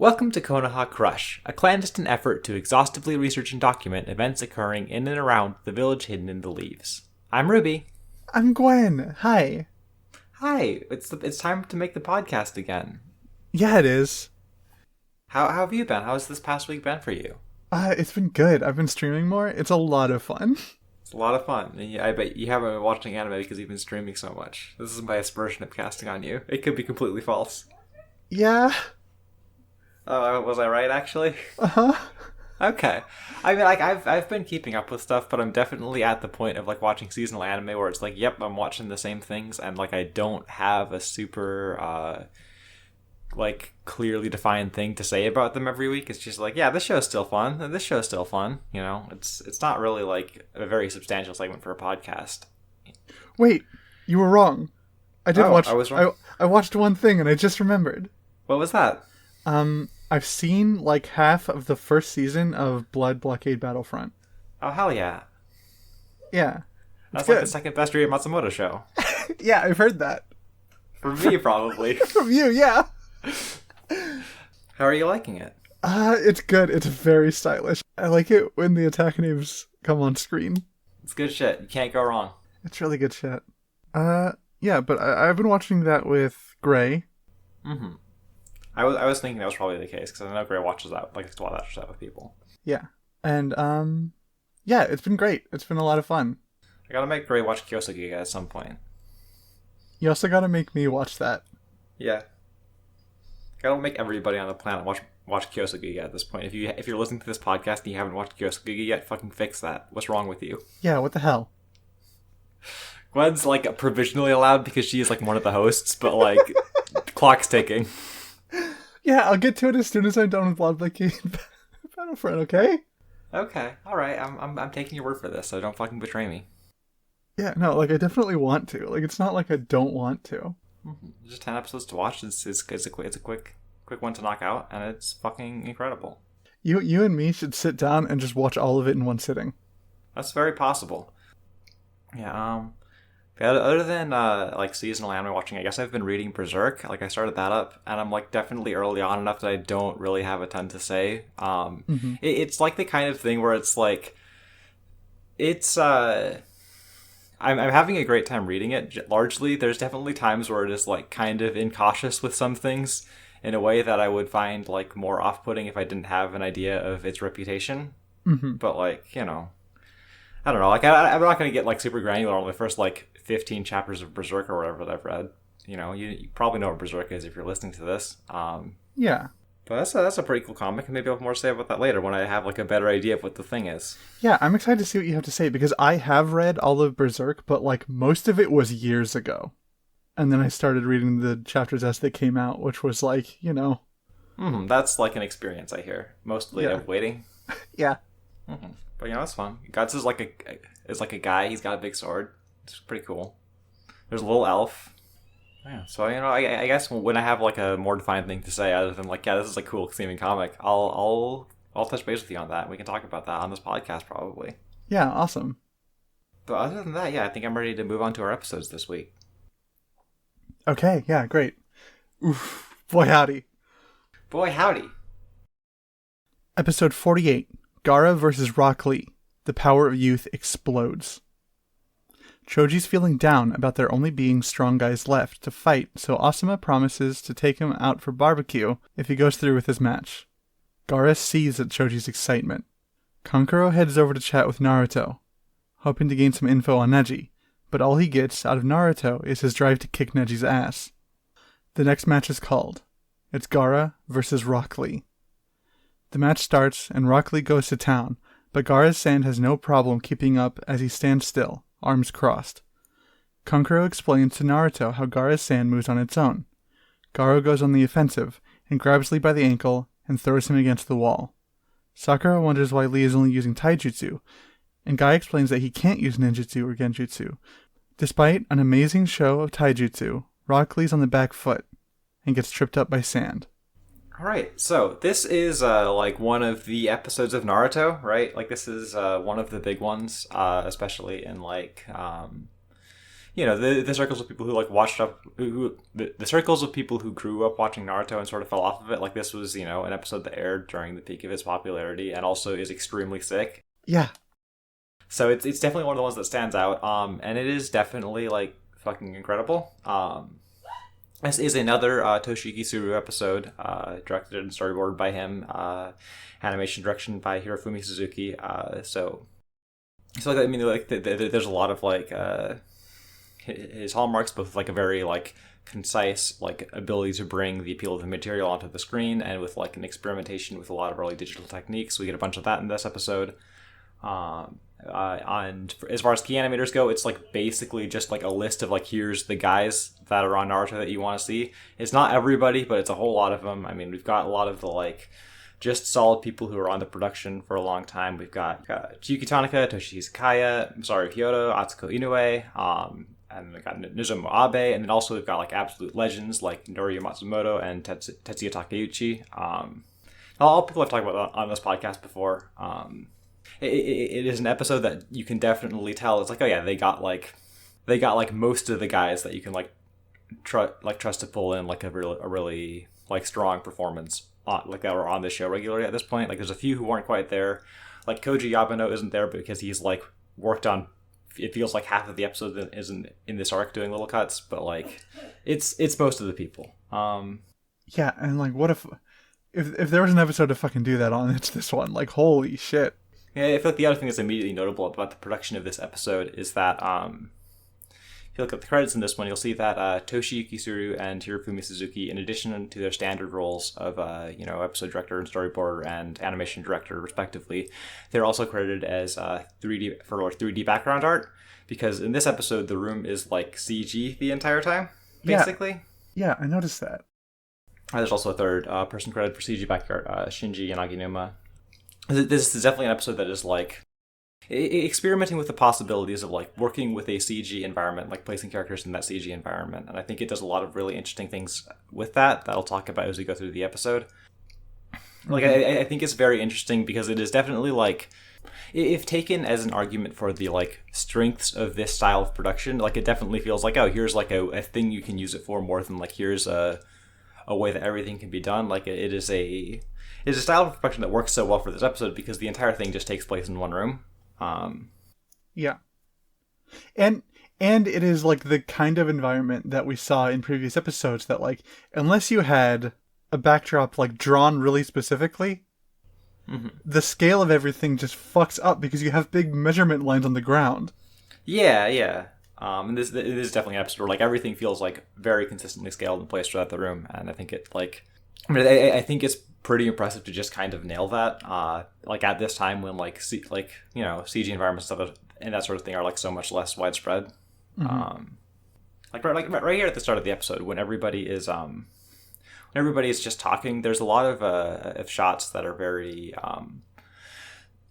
Welcome to Konoha Crush, a clandestine effort to exhaustively research and document events occurring in and around the village hidden in the leaves. I'm Ruby. I'm Gwen. Hi. Hi, it's time to make the podcast again. Yeah, it is. How have you been? How's this past week been for you? It's been good. I've been streaming more. It's a lot of fun. It's a lot of fun. And I bet you haven't been watching anime because you've been streaming so much. This is my aspersion of casting on you. It could be completely false. Yeah. Oh, was I right, actually? Uh-huh. Okay. I mean, like, I've been keeping up with stuff, but I'm definitely at the point of, like, watching seasonal anime where it's like, yep, I'm watching the same things, and, like, I don't have a super, like, clearly defined thing to say about them every week. It's just like, yeah, this show's still fun, and this show's still fun, you know? It's not really, like, a very substantial segment for a podcast. Wait, you were wrong. I was wrong? I watched one thing, and I just remembered. What was that? I've seen, like, half of the first season of Blood Blockade Battlefront. Oh, hell yeah. Yeah. That's like the second best Rie Matsumoto show. Yeah, I've heard that. For me, probably. From you, yeah. How are you liking it? It's good. It's very stylish. I like it when the attack names come on screen. It's good shit. You can't go wrong. It's really good shit. Yeah, but I've been watching that with Gray. Mm-hmm. I was thinking that was probably the case, because I know Gray watches that, like, to watch that with people. Yeah. And, yeah, it's been great. It's been a lot of fun. I gotta make Gray watch Kyosugi at some point. You also gotta make me watch that. Yeah. Gotta make everybody on the planet watch Kyosugi at this point. If you're listening to this podcast and you haven't watched Kyosugi yet, fucking fix that. What's wrong with you? Yeah, what the hell? Gwen's, like, provisionally allowed because she is, like, one of the hosts, but, like, clock's ticking. Yeah, I'll get to it as soon as I'm done with Blood Blockade Battlefront, okay? Okay, alright, I'm taking your word for this, so don't fucking betray me. Yeah, no, like, I definitely want to. Like, it's not like I don't want to. Mm-hmm. Just 10 episodes to watch. It's a quick one to knock out, and it's fucking incredible. You and me should sit down and just watch all of it in one sitting. That's very possible. Yeah, other than, like, seasonal anime watching, I guess I've been reading Berserk. Like, I started that up, and I'm, like, definitely early on enough that I don't really have a ton to say. It's, like, the kind of thing where it's, like, it's, I'm having a great time reading it, largely. There's definitely times where it is, like, kind of incautious with some things in a way that I would find, like, more off-putting if I didn't have an idea of its reputation. Mm-hmm. But, like, you know, I don't know. Like, I'm not going to get, like, super granular on the first, like, 15 chapters of Berserk or whatever that I've read. You know, you probably know what Berserk is if you're listening to this. Yeah. But that's a pretty cool comic, and maybe I'll have more to say about that later when I have, like, a better idea of what the thing is. Yeah, I'm excited to see what you have to say, because I have read all of Berserk, but, like, most of it was years ago. And then I started reading the chapters as they came out, which was, like, you know... Mm-hmm. That's, like, an experience, I hear. Mostly of waiting. Yeah. Mm-hmm. But, you know, it's fun. Guts is like a guy. He's got a big sword. It's pretty cool. There's a little elf. Yeah, so, you know, I guess when I have, like, a more defined thing to say other than, like, yeah, this is a cool seeming comic, I'll touch base with you on that. We can talk about that on this podcast, probably. Yeah, awesome. But other than that, yeah, I think I'm ready to move on to our episodes this week. Okay, yeah, great. Oof, boy howdy. Boy howdy. Episode 48, Gara vs. Rockley. The power of youth explodes. Choji's feeling down about there only being strong guys left to fight, so Asuma promises to take him out for barbecue if he goes through with his match. Gara sees at Choji's excitement. Kankuro heads over to chat with Naruto, hoping to gain some info on Neji, but all he gets out of Naruto is his drive to kick Neji's ass. The next match is called. It's Gara vs. Rockley. The match starts and Rockley goes to town, but Gara's sand has no problem keeping up as he stands still, arms crossed. Kankuro explains to Naruto how Gara's sand moves on its own. Gara goes on the offensive and grabs Lee by the ankle and throws him against the wall. Sakura wonders why Lee is only using taijutsu, and Guy explains that he can't use ninjutsu or genjutsu. Despite an amazing show of taijutsu, Rockley's on the back foot and gets tripped up by sand. Alright, so this is, like, one of the episodes of Naruto, right? Like, this is, one of the big ones, especially in, like, you know, the circles of people who like watched up, the circles of people who grew up watching Naruto and sort of fell off of it. Like this was, you know, an episode that aired during the peak of its popularity and also is extremely sick. Yeah. So it's definitely one of the ones that stands out. And it is definitely like fucking incredible. This is another Toshiki Suru episode, directed and storyboarded by him. Animation direction by Hirofumi Suzuki. So like, I mean, like there's a lot of like his hallmarks, both like a very like concise like ability to bring the appeal of the material onto the screen, and with like an experimentation with a lot of early digital techniques. We get a bunch of that in this episode. And as far as key animators go, it's like basically just like a list of like, here's the guys that are on Naruto that you want to see. It's not everybody, but it's a whole lot of them. I mean, we've got a lot of the like just solid people who are on the production for a long time. We've got Chiyuki Tanaka, Toshi Izakaya, Masaru Kyoto, Atsuko Inoue, and we've got Nozomu Abe, and then also we've got like absolute legends like Norio Matsumoto and Tetsuya Takeuchi. All people I've talked about on this podcast before. It is an episode that you can definitely tell. It's like, oh yeah, they got like most of the guys that you can like trust to pull in like a really like strong performance like that were on this show regularly at this point. Like there's a few who weren't quite there. Like Koji Yabano isn't there because he's like worked on, it feels like half of the episode that isn't in this arc doing little cuts, but like it's most of the people. Yeah, and like what if there was an episode to fucking do that on, it's this one. Like holy shit. Yeah, I feel like the other thing that's immediately notable about the production of this episode is that if you look at the credits in this one, you'll see that Toshiyuki Suru and Hirofumi Suzuki, in addition to their standard roles of episode director and storyboarder and animation director respectively, they're also credited as 3D background art, because in this episode the room is like CG the entire time, basically. Yeah, I noticed that. There's also a third person credited for CG background art, Shinji Yanaginuma. This is definitely an episode that is like experimenting with the possibilities of like working with a CG environment, like placing characters in that CG environment, and I think it does a lot of really interesting things with that I'll talk about as we go through the episode. Like I think it's very interesting because it is definitely like, if taken as an argument for the like strengths of this style of production, like it definitely feels like, oh, here's like a thing you can use it for, more than like here's a way that everything can be done. Like it is a style of production that works so well for this episode because the entire thing just takes place in one room. Yeah. And it is like the kind of environment that we saw in previous episodes that like, unless you had a backdrop like drawn really specifically, the scale of everything just fucks up because you have big measurement lines on the ground. Yeah. And this is definitely an episode where like everything feels like very consistently scaled and placed throughout the room, and I think it like, I think it's pretty impressive to just kind of nail that. Like at this time when like CG environments and stuff and that sort of thing are like so much less widespread. Like right here at the start of the episode when everybody is just talking, there's a lot of shots that are very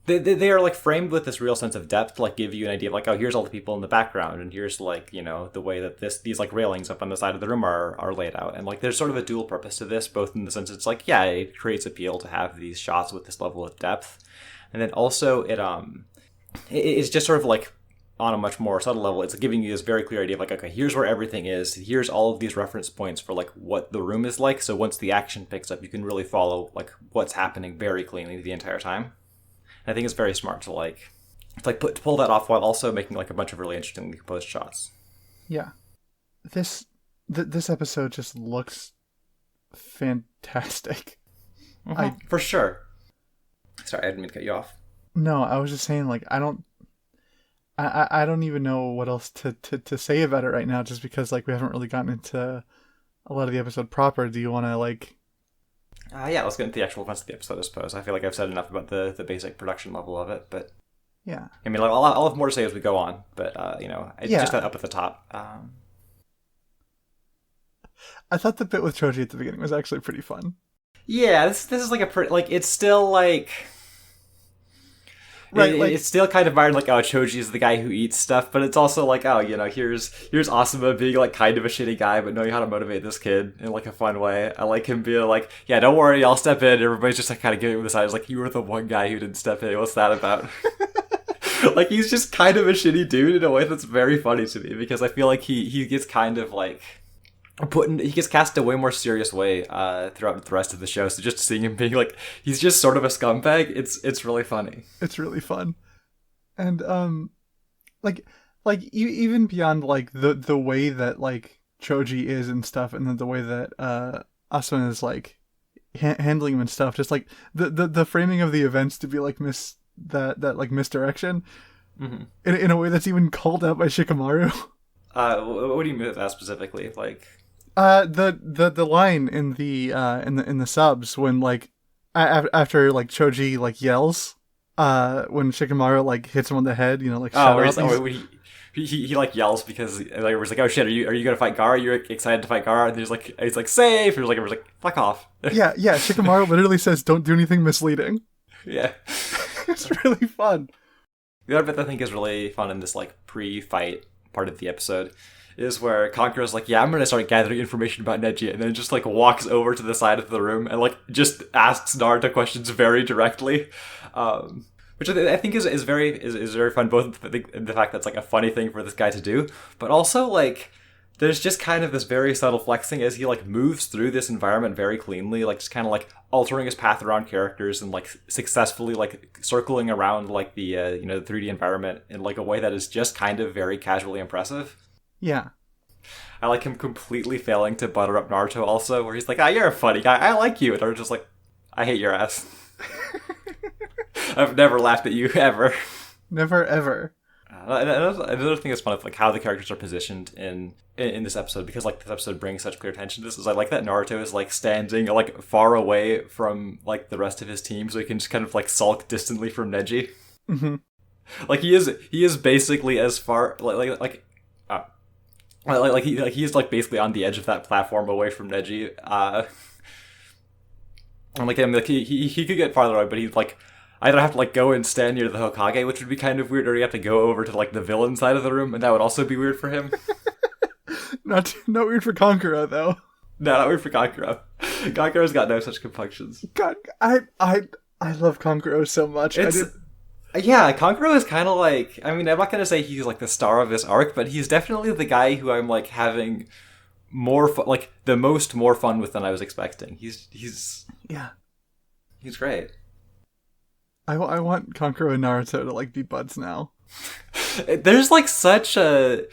they are like framed with this real sense of depth, like give you an idea of like, oh, here's all the people in the background, and here's like, you know, the way that these like railings up on the side of the room are laid out, and like there's sort of a dual purpose to this, both in the sense it's like, yeah, it creates appeal to have these shots with this level of depth, and then also it's just sort of like on a much more subtle level, it's giving you this very clear idea of like, okay, here's where everything is, here's all of these reference points for like what the room is like, so once the action picks up, you can really follow like what's happening very cleanly the entire time. I think it's very smart to pull that off while also making like a bunch of really interestingly composed shots. Yeah, this episode just looks fantastic. For sure. Sorry, I didn't mean to cut you off. No, I was just saying like I don't even know what else to say about it right now, just because like we haven't really gotten into a lot of the episode proper. Do you want to like? Yeah, let's get into the actual events of the episode, I suppose. I feel like I've said enough about the basic production level of it, but... Yeah. I mean, like, I'll have more to say as we go on, but, just up at the top. I thought the bit with Choji at the beginning was actually pretty fun. Yeah, this is like a pretty... Like, it's still, like... Right, it's still kind of Byron, like, oh, Choji is the guy who eats stuff, but it's also like, oh, you know, here's Asuma being, like, kind of a shitty guy, but knowing how to motivate this kid in, like, a fun way. I like him being like, yeah, don't worry, I'll step in. Everybody's just, like, kind of giving him the side. It's like, you were the one guy who didn't step in. What's that about? Like, he's just kind of a shitty dude in a way that's very funny to me, because I feel like he gets kind of like he gets cast in a way more serious way throughout the rest of the show. So just seeing him being like, he's just sort of a scumbag, it's really funny. It's really fun. And even beyond like the way that like Choji is and stuff, and then the way that Asuna is like handling him and stuff, just like the framing of the events to be like that like misdirection, mm-hmm. in a way that's even called out by Shikamaru. What do you mean with that specifically? Like, the line in the subs when like after like Choji like yells, when Shikamaru like hits him on the head, like he like yells because like was like, oh shit, are you gonna fight Gara? You're excited to fight Gara? And he's like safe. And it was like fuck off. yeah. Shikamaru literally says, "Don't do anything misleading." Yeah, it's really fun. The other bit that I think is really fun in this like pre-fight part of the episode is where Kankura's like, yeah, I'm gonna start gathering information about Neji, and then just like walks over to the side of the room and like just asks Naruto questions very directly, which I think is very fun. Both the fact that's like a funny thing for this guy to do, but also like there's just kind of this very subtle flexing as he like moves through this environment very cleanly, like just kind of like altering his path around characters and like successfully like circling around like the the 3D environment in like a way that is just kind of very casually impressive. Yeah. I like him completely failing to butter up Naruto also, where he's like, you're a funny guy, I like you, and Naruto's just like, I hate your ass. I've never laughed at you ever. Never ever. Another thing that's fun of like how the characters are positioned in this episode, because like this episode brings such clear attention to this, is I like that Naruto is like standing like far away from like the rest of his team, so he can just kind of like sulk distantly from Neji. Mm-hmm. Like he is basically as far he's like basically on the edge of that platform away from Neji. And like him, like he could get farther away, but he's like either have to like go and stand near the Hokage, which would be kind of weird, or you have to go over to like the villain side of the room, and that would also be weird for him. Not weird for Kankura though. No, not weird for Kankura. Kankura's got no such compunctions. God, I love Kankura so much. Yeah, Kankura is kind of like, I mean, I'm not going to say he's like the star of this arc, but he's definitely the guy who I'm like having more like the most more fun with than I was expecting. He's great. I want Kankura and Naruto to like be buds now. There's like such a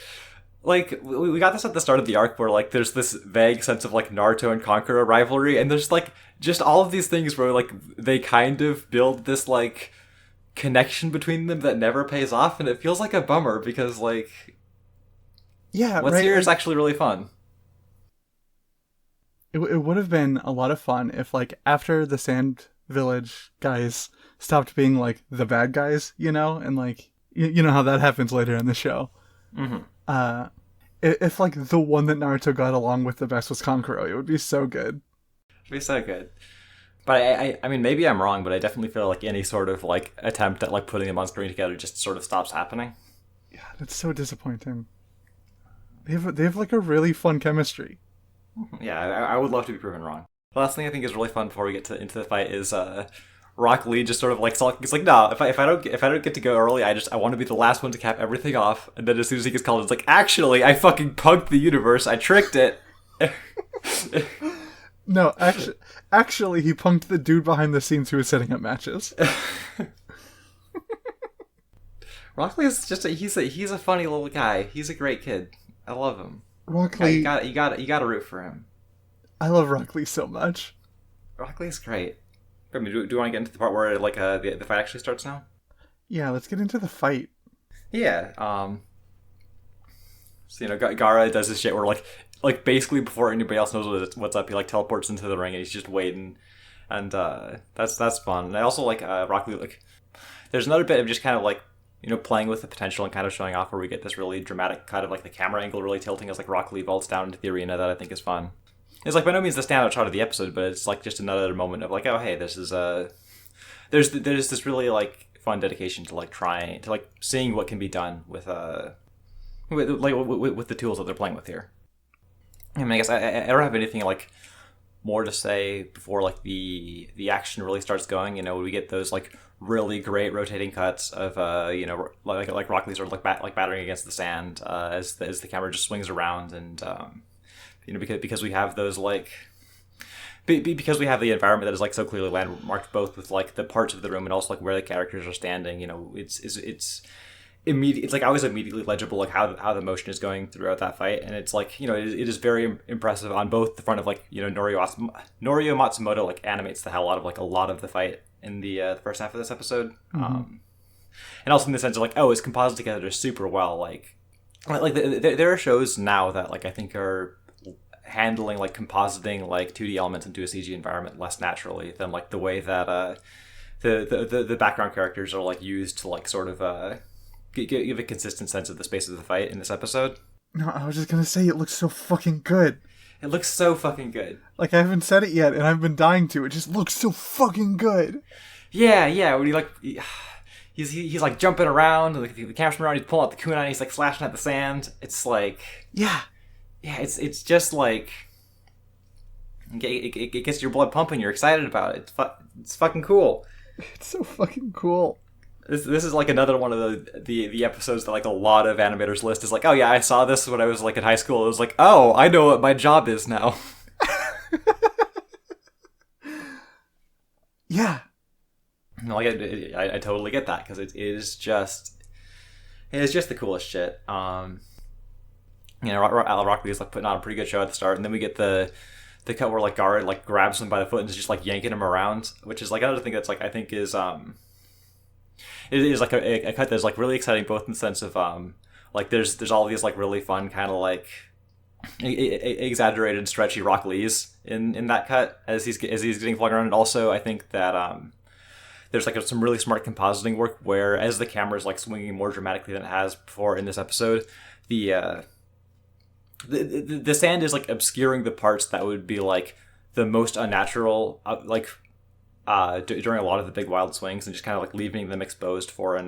like we got this at the start of the arc where like there's this vague sense of like Naruto and Kankura rivalry, and there's like just all of these things where like they kind of build this like connection between them that never pays off, and it feels like a bummer because like what's here is actually really fun. It would have been a lot of fun if like after the Sand Village guys stopped being like the bad guys, and like you know how that happens later in the show. Mm-hmm. If like the one that Naruto got along with the best was Kankuro, it would be so good. It'd be so good. But I mean, maybe I'm wrong, but I definitely feel like any sort of like attempt at like putting them on screen together just sort of stops happening. Yeah, that's so disappointing. They have like a really fun chemistry. Yeah, I would love to be proven wrong. The last thing I think is really fun before we get into the fight is Rockley just sort of like sulking. He's like, no, if I don't get to go early, I want to be the last one to cap everything off. And then as soon as he gets called, it's like, actually, I fucking punked the universe. I tricked it. No, actually, he punked the dude behind the scenes who was setting up matches. Rockley is just he's a funny little guy. He's a great kid. I love him. Rockley, you got to root for him. I love Rockley so much. Rockley's great. I mean, do you want to get into the part where like the fight actually starts now? Yeah, let's get into the fight. Yeah. So Gara does this shit where like basically before anybody else knows what's up, he like teleports into the ring and he's just waiting, and that's fun. And I also like Rockley. Like, there's another bit of just kind of like playing with the potential and kind of showing off where we get this really dramatic kind of like the camera angle really tilting as like Rockley vaults down into the arena that I think is fun. It's like by no means the standout shot of the episode, but it's like just another moment of like, oh hey, this is there's this really like fun dedication to like trying to like seeing what can be done with the tools that they're playing with here. I mean, I guess I don't have anything like more to say before like the action really starts going. We get those like really great rotating cuts of like Rockley sort of like battering against the sand as the camera just swings around, and because we have those like. Because we have the environment that is like so clearly landmarked, both with like the parts of the room and also like where the characters are standing, it's immediate. It's like always immediately legible like how the motion is going throughout that fight, and it's like it is very impressive on both the front of like Norio Matsumoto like animates the hell out of like a lot of the fight in the first half of this episode, and also in the sense of like it's composited together super well. Like there are shows now that like I think are handling like compositing like 2D elements into a CG environment less naturally than like the way that the background characters are like used to like sort of give a consistent sense of the space of the fight in this episode. No, I was just gonna say it looks so fucking good. It looks so fucking good. Like I haven't said it yet, and I've been dying to. It just looks so fucking good. Yeah. When he's like jumping around, and the camera's around, he's pulling out the kunai, he's like slashing at the sand. It's like Yeah, it's just like it gets your blood pumping. You're excited about it. It's fucking cool. It's so fucking cool. This is like another one of the episodes that like a lot of animators list is like, oh yeah, I saw this when I was like in high school. It was like, oh, I know what my job is now. Yeah. Like I totally get that because it is just the coolest shit. Rockley is like putting on a pretty good show at the start, and then we get the cut where like Gara like grabs him by the foot and is just like yanking him around, which is like another thing that's like I think is it is like a cut that's like really exciting, both in the sense of like there's all these like really fun kind of like exaggerated stretchy Rockleys in that cut as he's getting flung around, and also I think that there's like some really smart compositing work where as the camera is like swinging more dramatically than it has before in this episode, the sand is like obscuring the parts that would be like the most unnatural during a lot of the big wild swings, and just kind of like leaving them exposed for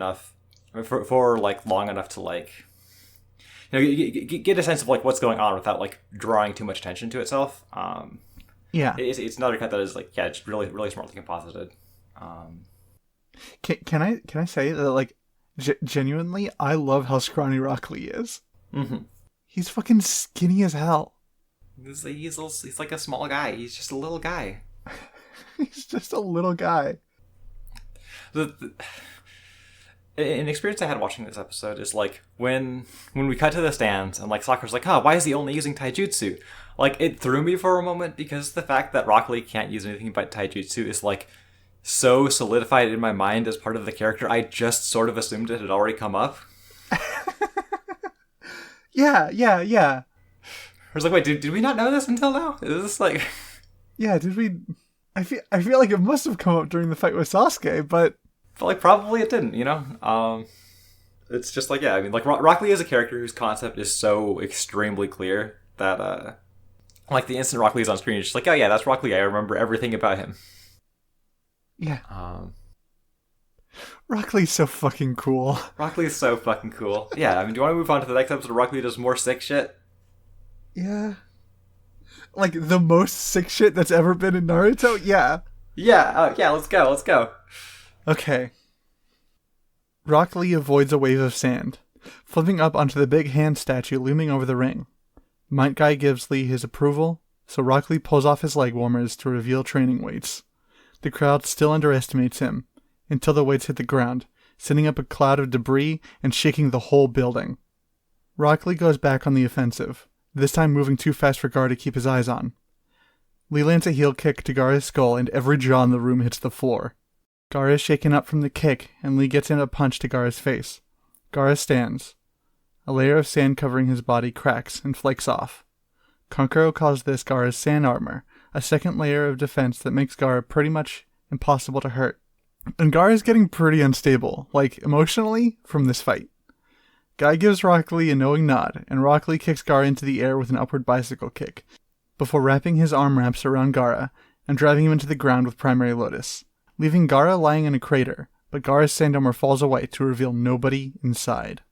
like long enough to like get a sense of like what's going on without like drawing too much attention to itself. It's another cut that is like it's really really smartly composited. Can I say that like genuinely I love how scrawny Rockley is. Mm-hmm. He's fucking skinny as hell. He's like a small guy. He's just a little guy. He's just a little guy. An experience I had watching this episode is like when we cut to the stands and like Sakura's like, why is he only using taijutsu? Like it threw me for a moment because the fact that Rockley can't use anything but taijutsu is like so solidified in my mind as part of the character. I just sort of assumed it had already come up. Yeah. I was like, wait, did we not know this until now? Is this like... Yeah, did we... I feel like it must have come up during the fight with Sasuke, but like probably it didn't, It's just like, yeah, I mean, like Rockley is a character whose concept is so extremely clear that, like the instant Rockley is on screen, it's just like, oh yeah, that's Rockley. I remember everything about him. Yeah. Rockley's so fucking cool. Rockley's so fucking cool. Yeah, I mean, do you want to move on to the next episode where Rockley does more sick shit? Yeah. Like, the most sick shit that's ever been in Naruto? Yeah. Yeah, let's go. Okay. Rockley avoids a wave of sand, flipping up onto the big hand statue looming over the ring. Might Guy gives Lee his approval, so Rockley pulls off his leg warmers to reveal training weights. The crowd still underestimates him, until the weights hit the ground, sending up a cloud of debris and shaking the whole building. Rockley goes back on the offensive, this time moving too fast for Gar to keep his eyes on. Lee lands a heel kick to Gar's skull and every jaw in the room hits the floor. Gar is shaken up from the kick and Lee gets in a punch to Gar's face. Gar stands. A layer of sand covering his body cracks and flakes off. Kankuro calls this Gar's sand armor, a second layer of defense that makes Gar pretty much impossible to hurt. And Gar is getting pretty unstable, like emotionally, from this fight. Guy gives Rockley a knowing nod, and Rockley kicks Gar into the air with an upward bicycle kick, before wrapping his arm wraps around Gara and driving him into the ground with Primary Lotus, leaving Gara lying in a crater, but Gara's sand armor falls away to reveal nobody inside.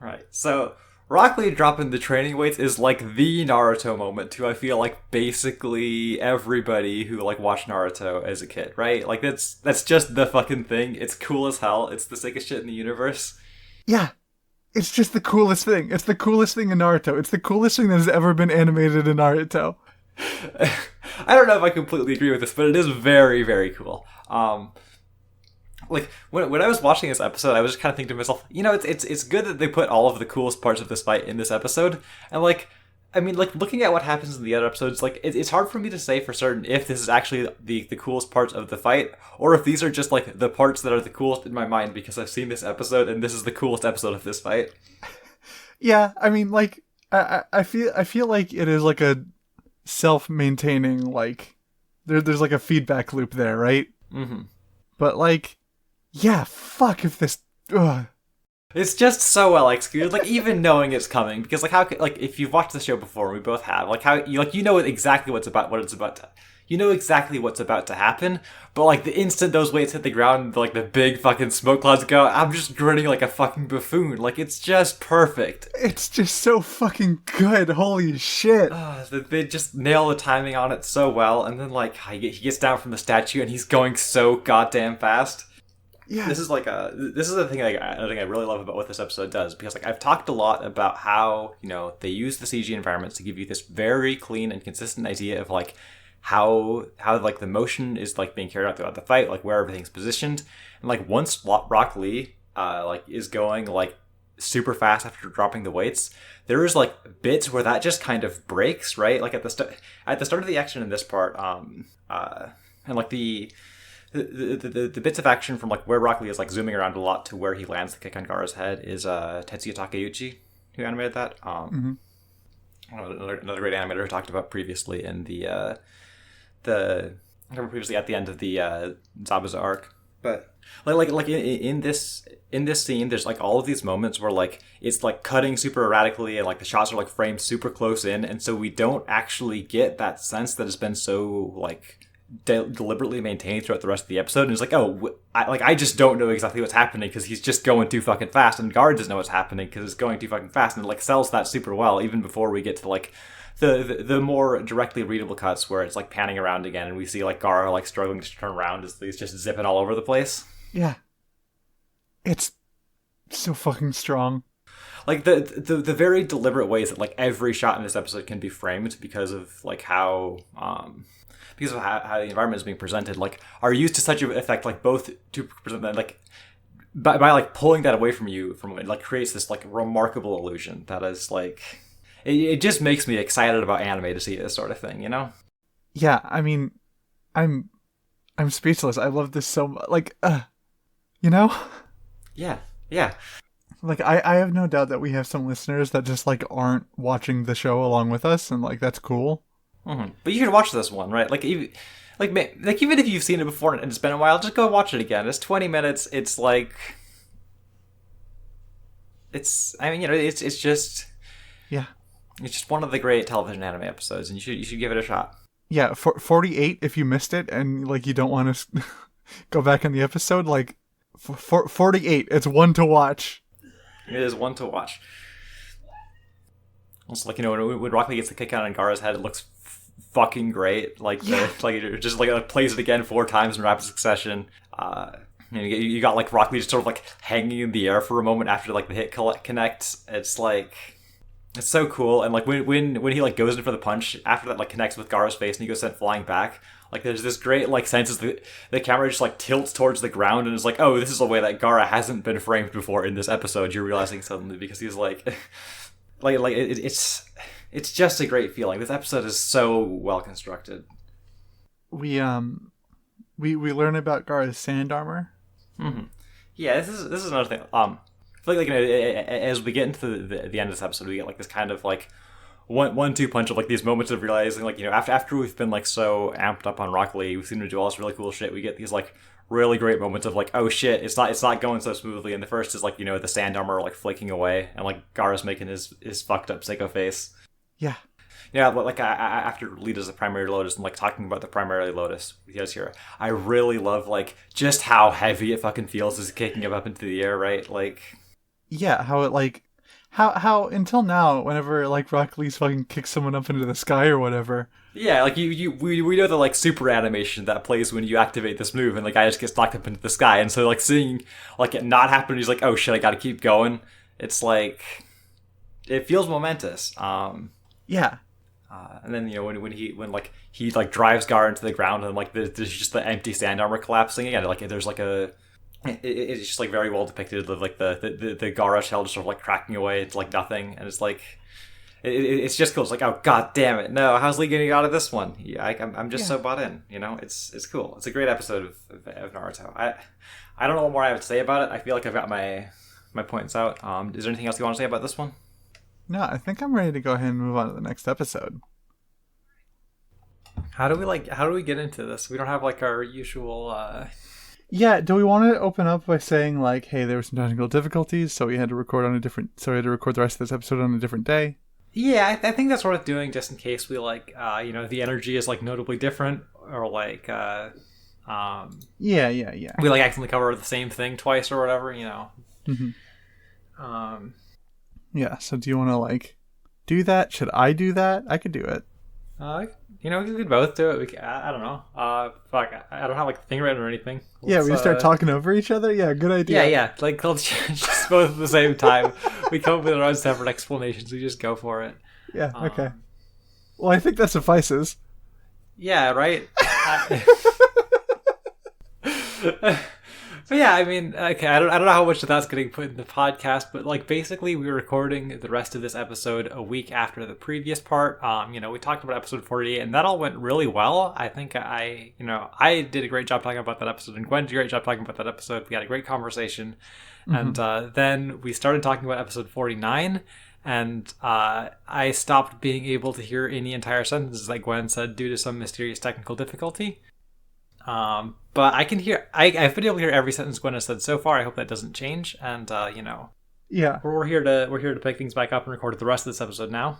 Right, so Rockley dropping the training weights is like the Naruto moment to I feel like basically everybody who like watched Naruto as a kid, right? Like that's just the fucking thing. It's cool as hell. It's the sickest shit in the universe. Yeah, it's just the coolest thing. It's the coolest thing in Naruto. It's the coolest thing that has ever been animated in Naruto. I don't know if I completely agree with this, but it is very, very cool. Like when I was watching this episode, I was just kind of thinking to myself, it's good that they put all of the coolest parts of this fight in this episode, and like, I mean, like looking at what happens in the other episodes, like it's hard for me to say for certain if this is actually the coolest parts of the fight, or if these are just like the parts that are the coolest in my mind because I've seen this episode and this is the coolest episode of this fight. Yeah, I mean, like I feel like it is like a self-maintaining, like there's like a feedback loop there, right? Mm-hmm. But like, yeah, fuck if this. Ugh. It's just so well executed, like even knowing it's coming, because like if you've watched the show before, we both have, like how you know exactly what it's about to, you know exactly what's about to happen, but like the instant those weights hit the ground, like the big fucking smoke clouds go, I'm just grinning like a fucking buffoon. Like it's just perfect. It's just so fucking good. Holy shit. They just nail the timing on it so well, and then like he gets down from the statue and he's going so goddamn fast. Yeah. This is the thing I really love about what this episode does, because like I've talked a lot about how, they use the CG environments to give you this very clean and consistent idea of like how like the motion is like being carried out throughout the fight, like where everything's positioned. And like once Rockley like is going like super fast after dropping the weights, there is like bits where that just kind of breaks, right? Like at the start of the action in this part, and like the bits of action from like where Rockley is like zooming around a lot to where he lands the kick on Gara's head is Tetsuya Takeuchi, who animated that. Another great animator who talked about previously in previously at the end of the Zabuza arc. But like in this scene, there's like all of these moments where like it's like cutting super erratically and like the shots are like framed super close in, and so we don't actually get that sense that has been so like deliberately maintained throughout the rest of the episode. And it's like, I just don't know exactly what's happening because he's just going too fucking fast, and Gara doesn't know what's happening because it's going too fucking fast, and it like sells that super well even before we get to like the more directly readable cuts where it's like panning around again and we see like Gara like struggling to turn around as he's just zipping all over the place. Yeah, it's so fucking strong. Like the very deliberate ways that like every shot in this episode can be framed because of like how the environment is being presented, like are used to such an effect, like both to present that like by like pulling that away from you, from it like creates this like remarkable illusion that is like it just makes me excited about anime to see this sort of thing, Yeah, I mean, I'm speechless. I love this so much. Like, Yeah. Like I have no doubt that we have some listeners that just like aren't watching the show along with us, and like that's cool. Mm-hmm. But you should watch this one, right? Like even if you've seen it before and it's been a while, just go watch it again. It's 20 minutes. It's like, it's just, yeah, it's just one of the great television anime episodes, and you should give it a shot. Yeah, 48 if you missed it and like you don't want to go back in the episode, like 48, it's one to watch. It is one to watch. Also, like, when Rockley gets the kick out on Gara's head, it looks fucking great. Like, it just like plays it again 4 times in rapid succession. You got like Rockley just sort of like hanging in the air for a moment after like the hit connects. It's like, it's so cool. And like when he like goes in for the punch after that like connects with Gara's face and he goes sent flying back. Like there's this great like sense as the camera just like tilts towards the ground and is like, oh, this is a way that Gara hasn't been framed before in this episode. You're realizing suddenly because he's like. It's just a great feeling. This episode is so well constructed. We learn about Gara's sand armor. Mm-hmm. Yeah, this is another thing. I feel like as we get into the end of this episode, we get like this kind of like one-two punch of like these moments of realizing like after we've been like so amped up on Rockley, we seem to do all this really cool shit. We get these like really great moments of like, oh shit, it's not going so smoothly. And the first is like the sand armor like flaking away and like Gara's making his fucked up psycho face. Yeah. Yeah, but like after Lita's the primary Lotus and like talking about the primary Lotus he has here, I really love like just how heavy it fucking feels as kicking him up into the air, right? Like, yeah, how how until now, whenever like Rockley's fucking kicks someone up into the sky or whatever. Yeah, like we know the like super animation that plays when you activate this move, and the guy just gets knocked up into the sky, and so like seeing like it not happen, he's like, oh shit, I got to keep going. It's like it feels momentous. Yeah. And then when he drives Gara into the ground, and like there's just the empty sand armor collapsing again. Like there's like it's just like very well depicted, like the Gara shell just sort of like cracking away into like nothing, and it's like it's just cool. It's like, oh god damn it, no, how's Lee getting out of this one? Yeah, I'm just so bought in. It's cool. It's a great episode of Naruto. I don't know what more I have to say about it. I feel like I've got my points out. Is there anything else you want to say about this one? No, I think I'm ready to go ahead and move on to the next episode. How do we get into this? We don't have like our usual. Yeah, do we want to open up by saying like, hey, there were some technical difficulties, so we had to record the rest of this episode on a different day? Yeah, I think that's worth doing just in case we like, the energy is like notably different, or like, Yeah. we like accidentally cover the same thing twice or whatever, Mm-hmm. Yeah. So do you want to like do that? Should I do that? I could do it. We could both do it. I don't know. Fuck, I don't have like a thing written or anything. Yeah, we just start talking over each other. Yeah, good idea. Yeah. Like let's just both at the same time. We come up with our own separate explanations. We just go for it. Yeah. Okay. Well, I think that suffices. Yeah. Right. But yeah, I mean, okay, I don't know how much of that's getting put in the podcast, but like basically we were recording the rest of this episode a week after the previous part. We talked about episode 48, and that all went really well. I think I did a great job talking about that episode, and Gwen did a great job talking about that episode. We had a great conversation, and then we started talking about episode 49, and I stopped being able to hear any entire sentences that Gwen said due to some mysterious technical difficulty. But I can hear. I've been able to hear every sentence Gwen has said so far. I hope that doesn't change. And yeah, we're here to pick things back up and record the rest of this episode now.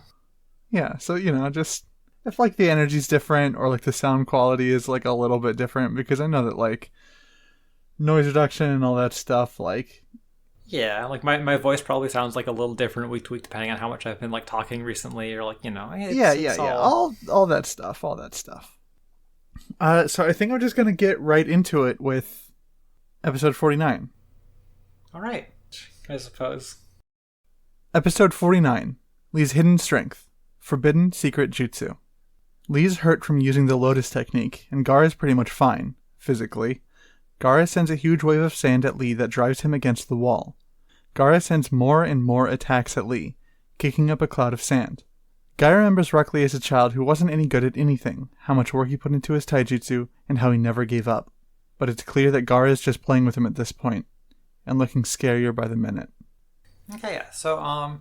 Yeah. So just if like the energy's different or like the sound quality is like a little bit different, because I know that like noise reduction and all that stuff, like. Yeah, like my voice probably sounds like a little different week to week depending on how much I've been like talking recently, or like all that stuff. So I think I'm just going to get right into it with episode 49. All right, I suppose. Episode 49, Lee's Hidden Strength, Forbidden Secret Jutsu. Lee's hurt from using the Lotus technique, and Gara's pretty much fine, physically. Gara sends a huge wave of sand at Lee that drives him against the wall. Gara sends more and more attacks at Lee, kicking up a cloud of sand. Guy remembers Rockley as a child who wasn't any good at anything, how much work he put into his taijutsu, and how he never gave up. But it's clear that Gara is just playing with him at this point, and looking scarier by the minute. Okay, yeah. So, I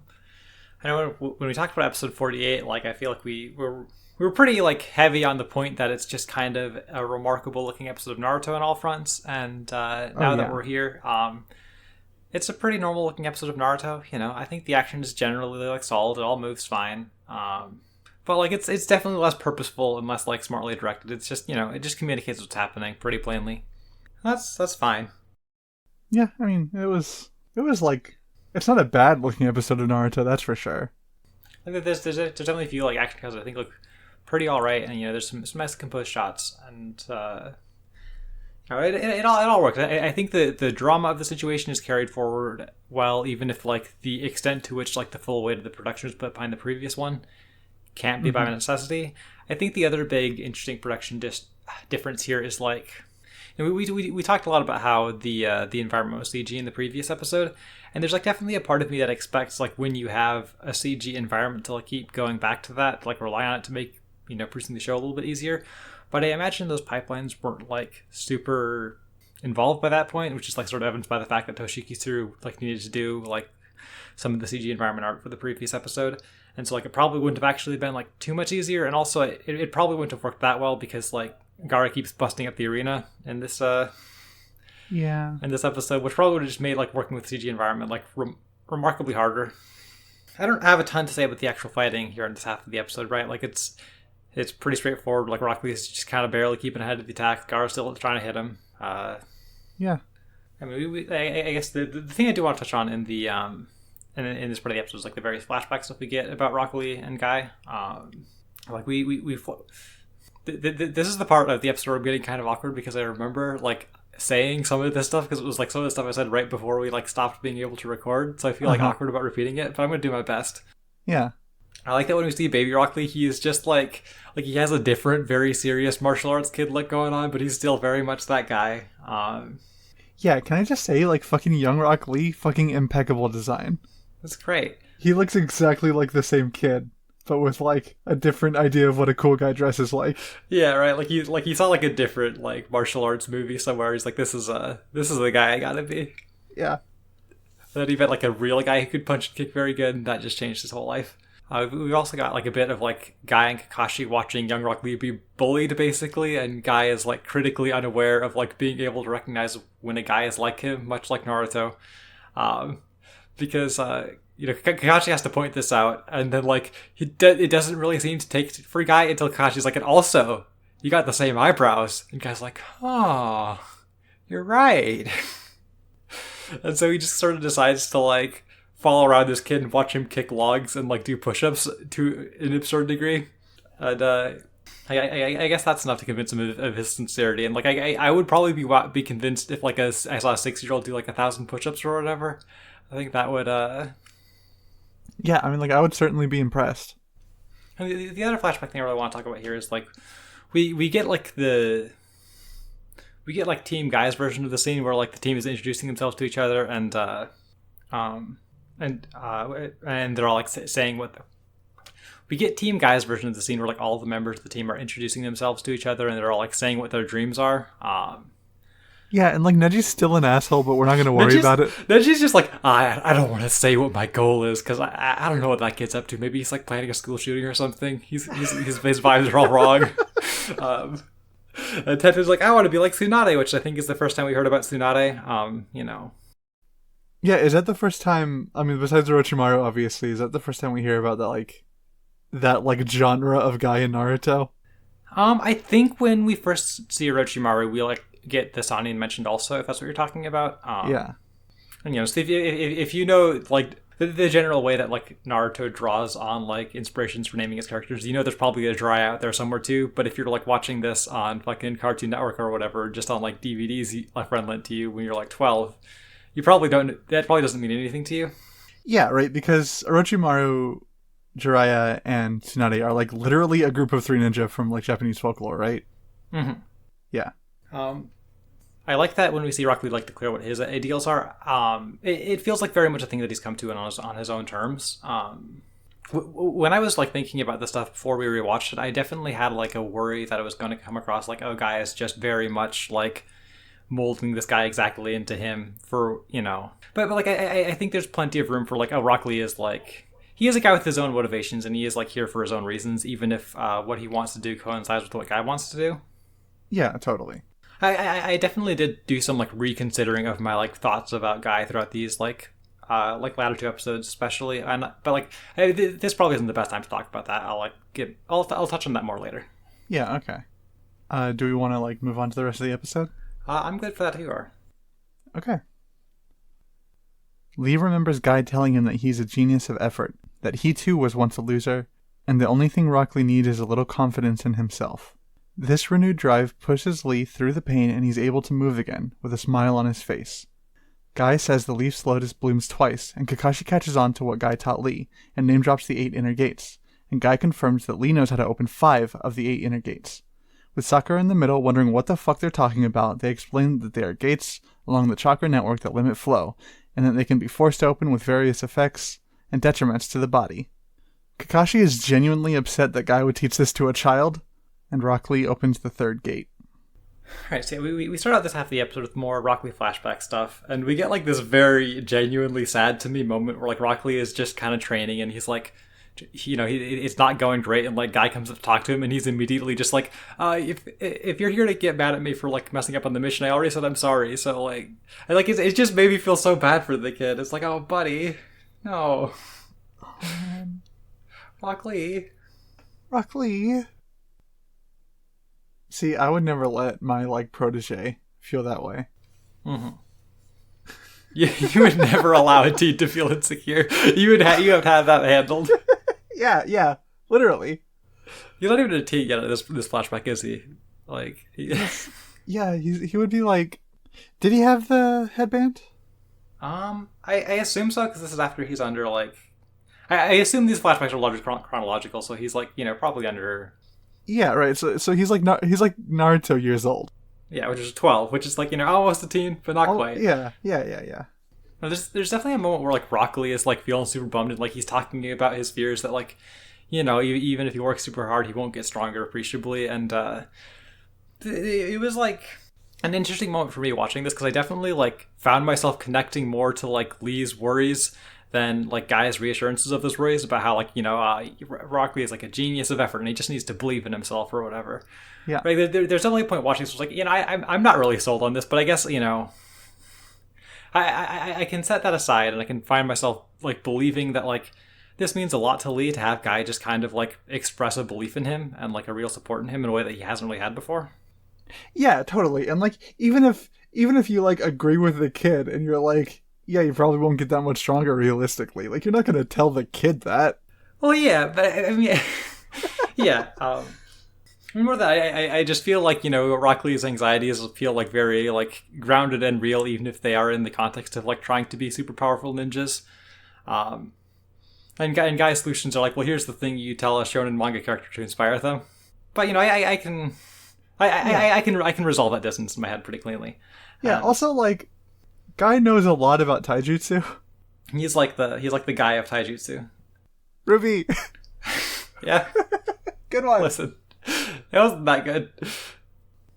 know when we talked about episode 48, like, I feel like we were pretty, like, heavy on the point that it's just kind of a remarkable looking episode of Naruto on all fronts, and now that we're here, it's a pretty normal looking episode of Naruto. I think the action is generally like solid. It all moves fine. But like it's definitely less purposeful and less like smartly directed. It's just it just communicates what's happening pretty plainly. That's fine. Yeah, I mean it was like it's not a bad looking episode of Naruto, that's for sure. I think there's definitely a few like action cuts I think look pretty all right, and there's some nice composed shots, and it all works. I think the drama of the situation is carried forward well, even if like the extent to which like the full weight of the production is put behind the previous one can't be by necessity. I think the other big interesting production difference here is like we talked a lot about how the environment was CG in the previous episode, and there's like definitely a part of me that expects like when you have a CG environment to like keep going back to that, to, like rely on it to make producing the show a little bit easier. But I imagine those pipelines weren't like super involved by that point, which is like sort of evidenced by the fact that Toshiki Tsuru like needed to do like some of the CG environment art for the previous episode, and so like it probably wouldn't have actually been like too much easier, and also it probably wouldn't have worked that well because like Gara keeps busting up the arena in this in this episode, which probably would have just made like working with CG environment like remarkably harder. I don't have a ton to say about the actual fighting here in this half of the episode, right? Like it's pretty straightforward. Like Rockley is just kind of barely keeping ahead of the attack. Gara's still trying to hit him. Yeah. I mean, I guess the thing I do want to touch on in the and in this part of the episodes, like the various flashback stuff we get about Rockley and Guy. Like this is the part of the episode where I'm getting kind of awkward because I remember like saying some of this stuff because it was like some of the stuff I said right before we like stopped being able to record, so I feel like awkward about repeating it, but I'm gonna do my best. Yeah. I like that when we see Baby Rockley, he is just like he has a different, very serious martial arts kid look going on, but he's still very much that guy. Yeah, can I just say, like, fucking young Rock Lee, fucking impeccable design. That's great. He looks exactly like the same kid, but with like a different idea of what a cool guy dresses like. Yeah, right. Like he saw like a different like martial arts movie somewhere. He's like, this is the guy I gotta be. Yeah. And then he met like a real guy who could punch and kick very good, and that just changed his whole life. We've also got like a bit of like Guy and Kakashi watching young Rock Lee be bullied basically, and Guy is like critically unaware of like being able to recognize when a guy is like him, much like Naruto, because Kakashi has to point this out, and then like it doesn't really seem to take for Guy until Kakashi's like, and also you got the same eyebrows, and Guy's like, oh, you're right. And so he just sort of decides to like follow around this kid and watch him kick logs and like do push-ups to an absurd degree, and I guess that's enough to convince him of his sincerity. And like I would probably be convinced if like I saw a 6-year-old do like 1,000 push-ups or whatever. I think that would yeah, I mean, like, I would certainly be impressed. And the other flashback thing I really want to talk about here is like we get like Team Guy's version of the scene where like the team is introducing themselves to each other, and they're all like saying what we get Team Guy's version of the scene where like all of the members of the team are introducing themselves to each other, and they're all like saying what their dreams are. Yeah, and like Neji's still an asshole, but we're not going to worry about it. Neji's just like, I don't want to say what my goal is because I don't know what that kid's up to. Maybe he's like planning a school shooting or something. His vibes are all wrong. And Teta's like, I want to be like Tsunade, which I think is the first time we heard about Tsunade. Yeah, is that the first time, I mean, besides Orochimaru, obviously, is that the first time we hear about that genre of guy in Naruto? I think when we first see Orochimaru, we like get the Sannin mentioned also, if that's what you're talking about. Yeah. And so if you know like the general way that like Naruto draws on like inspirations for naming his characters, there's probably a dry out there somewhere too. But if you're like watching this on fucking Cartoon Network or whatever, just on like DVDs a friend lent to you when you're like 12, that probably doesn't mean anything to you. Yeah, right, because Orochimaru, Jiraiya, and Tsunade are like literally a group of 3 ninja from like Japanese folklore, right? Mm-hmm. Yeah. I like that when we see Rockley like declare what his ideals are. It feels like very much a thing that he's come to on his own terms. When I was like thinking about this stuff before we rewatched it, I definitely had like a worry that it was going to come across like, oh, Guy is just very much like molding this guy exactly into him for But like I think there's plenty of room for like, oh, Rockley is like, he is a guy with his own motivations and he is like here for his own reasons, even if what he wants to do coincides with what Guy wants to do. Yeah, totally. I definitely did do some like reconsidering of my like thoughts about Guy throughout these like latter 2 episodes especially, but like this probably isn't the best time to talk about that. I'll touch on that more later. Yeah, okay. Do we want to like move on to the rest of the episode? I'm good for that if you are. Okay. Lee remembers Guy telling him that he's a genius of effort, that he too was once a loser, and the only thing Rockley needs is a little confidence in himself. This renewed drive pushes Lee through the pain and he's able to move again, with a smile on his face. Guy says the leaf lotus blooms twice, and Kakashi catches on to what Guy taught Lee, and name drops the 8 inner gates, and Guy confirms that Lee knows how to open 5 of the 8 inner gates. With Sakura in the middle wondering what the fuck they're talking about, they explain that they are gates along the chakra network that limit flow, and that they can be forced open with various effects and detriments to the body. Kakashi is genuinely upset that Guy would teach this to a child, and Rockley opens the 3rd gate. Alright, so we start out this half of the episode with more Rockley flashback stuff, and we get like this very genuinely sad to me moment where like Rockley is just kind of training, and he's like, it's not going great, and like Guy comes up to talk to him, and he's immediately just like, if you're here to get mad at me for like messing up on the mission, I already said I'm sorry. So like, and like it just made me feel so bad for the kid. It's like, oh buddy, no, Rockley. See, I would never let my, like, protege feel that way. Mm-hmm. You would never allow a teen to feel insecure. You have to have that handled. Yeah, literally. He's not even a teen yet. This flashback, is he? Like, yeah, he would be like. Did he have the headband? I assume so, because this is after he's under like. I assume these flashbacks are largely chronological, so he's like, probably under. Yeah, right. So he's like Naruto years old. Yeah, which is 12, which is like, almost a teen, but not quite. Yeah. No, there's definitely a moment where like Rockley is like feeling super bummed and like he's talking about his fears that like, even if he works super hard, he won't get stronger appreciably. And it was like an interesting moment for me watching this, because I definitely like found myself connecting more to like Lee's worries than like Guy's reassurances of those worries about how like, Rockley is like a genius of effort and he just needs to believe in himself or whatever. Yeah. Right. There's definitely a point watching this was like, I'm not really sold on this, but I guess, I can set that aside and I can find myself like believing that like this means a lot to Lee to have Guy just kind of like express a belief in him and like a real support in him in a way that he hasn't really had before. Yeah, totally. And like even if you like agree with the kid and you're like, yeah, you probably won't get that much stronger realistically. Like you're not gonna tell the kid that. Well, yeah, but I mean, yeah. More that I just feel like Rockley's anxieties feel like very like grounded and real, even if they are in the context of like trying to be super powerful ninjas. And Guy's solutions are like, well, here's the thing you tell a shonen manga character to inspire them. But I can resolve that distance in my head pretty cleanly. Yeah. Also, like, Guy knows a lot about taijutsu. He's like the guy of taijutsu. Ruby. Yeah. Good one. Listen. It wasn't that good.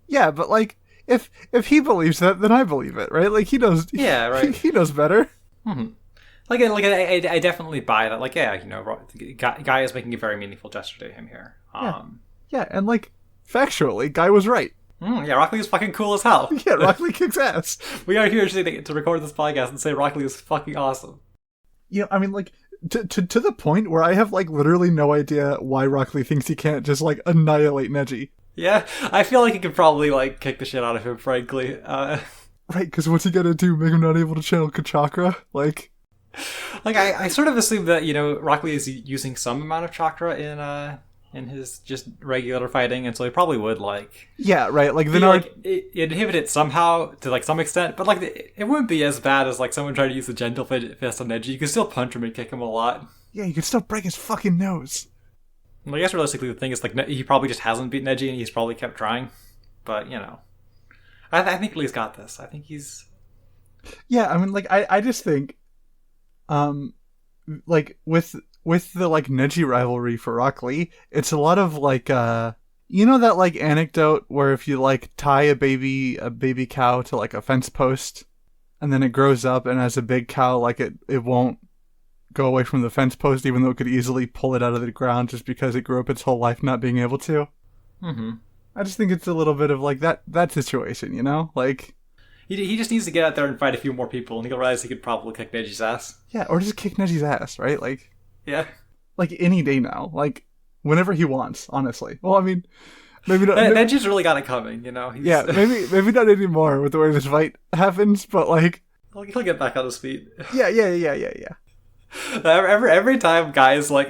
Yeah, but like, if he believes that, then I believe it, right? Like he knows. Yeah, right. He knows better. Mm-hmm. Like I definitely buy that. Like, yeah, Guy is making a very meaningful gesture to him here. Yeah, and like factually, Guy was right. Yeah, Rockley is fucking cool as hell. Yeah, Rockley kicks ass. We are here to record this podcast and say Rockley is fucking awesome. I mean, like. To the point where I have like literally no idea why Rockley thinks he can't just like annihilate Neji. Yeah, I feel like he could probably like kick the shit out of him, frankly. Right, because what's he gonna do? Make him not able to channel chakra? Like I sort of assume that Rockley is using some amount of chakra in his just regular fighting, and so he probably would like. Yeah, right. Like inhibit it somehow to like some extent, but like it wouldn't be as bad as like someone trying to use the gentle fist on Neji. You could still punch him and kick him a lot. Yeah, you could still break his fucking nose. Well, I guess realistically the thing is like he probably just hasn't beaten Neji and he's probably kept trying, but I think Lee's got this. I think he's. Yeah, I mean, like I just think, like with the like Neji rivalry for Rockley, it's a lot of like that like anecdote where if you like tie a baby cow to like a fence post and then it grows up and as a big cow, like it won't go away from the fence post even though it could easily pull it out of the ground just because it grew up its whole life not being able to. Mm-hmm. I just think it's a little bit of like that situation, like he just needs to get out there and fight a few more people and he'll realize he could probably kick Neji's ass. Yeah, or just kick Neji's ass, right? Like yeah. Like any day now. Like whenever he wants, honestly. Well, I mean, maybe not. Neji's really got it coming, He's, yeah, maybe not anymore with the way this fight happens, but like he'll get back on his feet. Yeah. Every time guys like,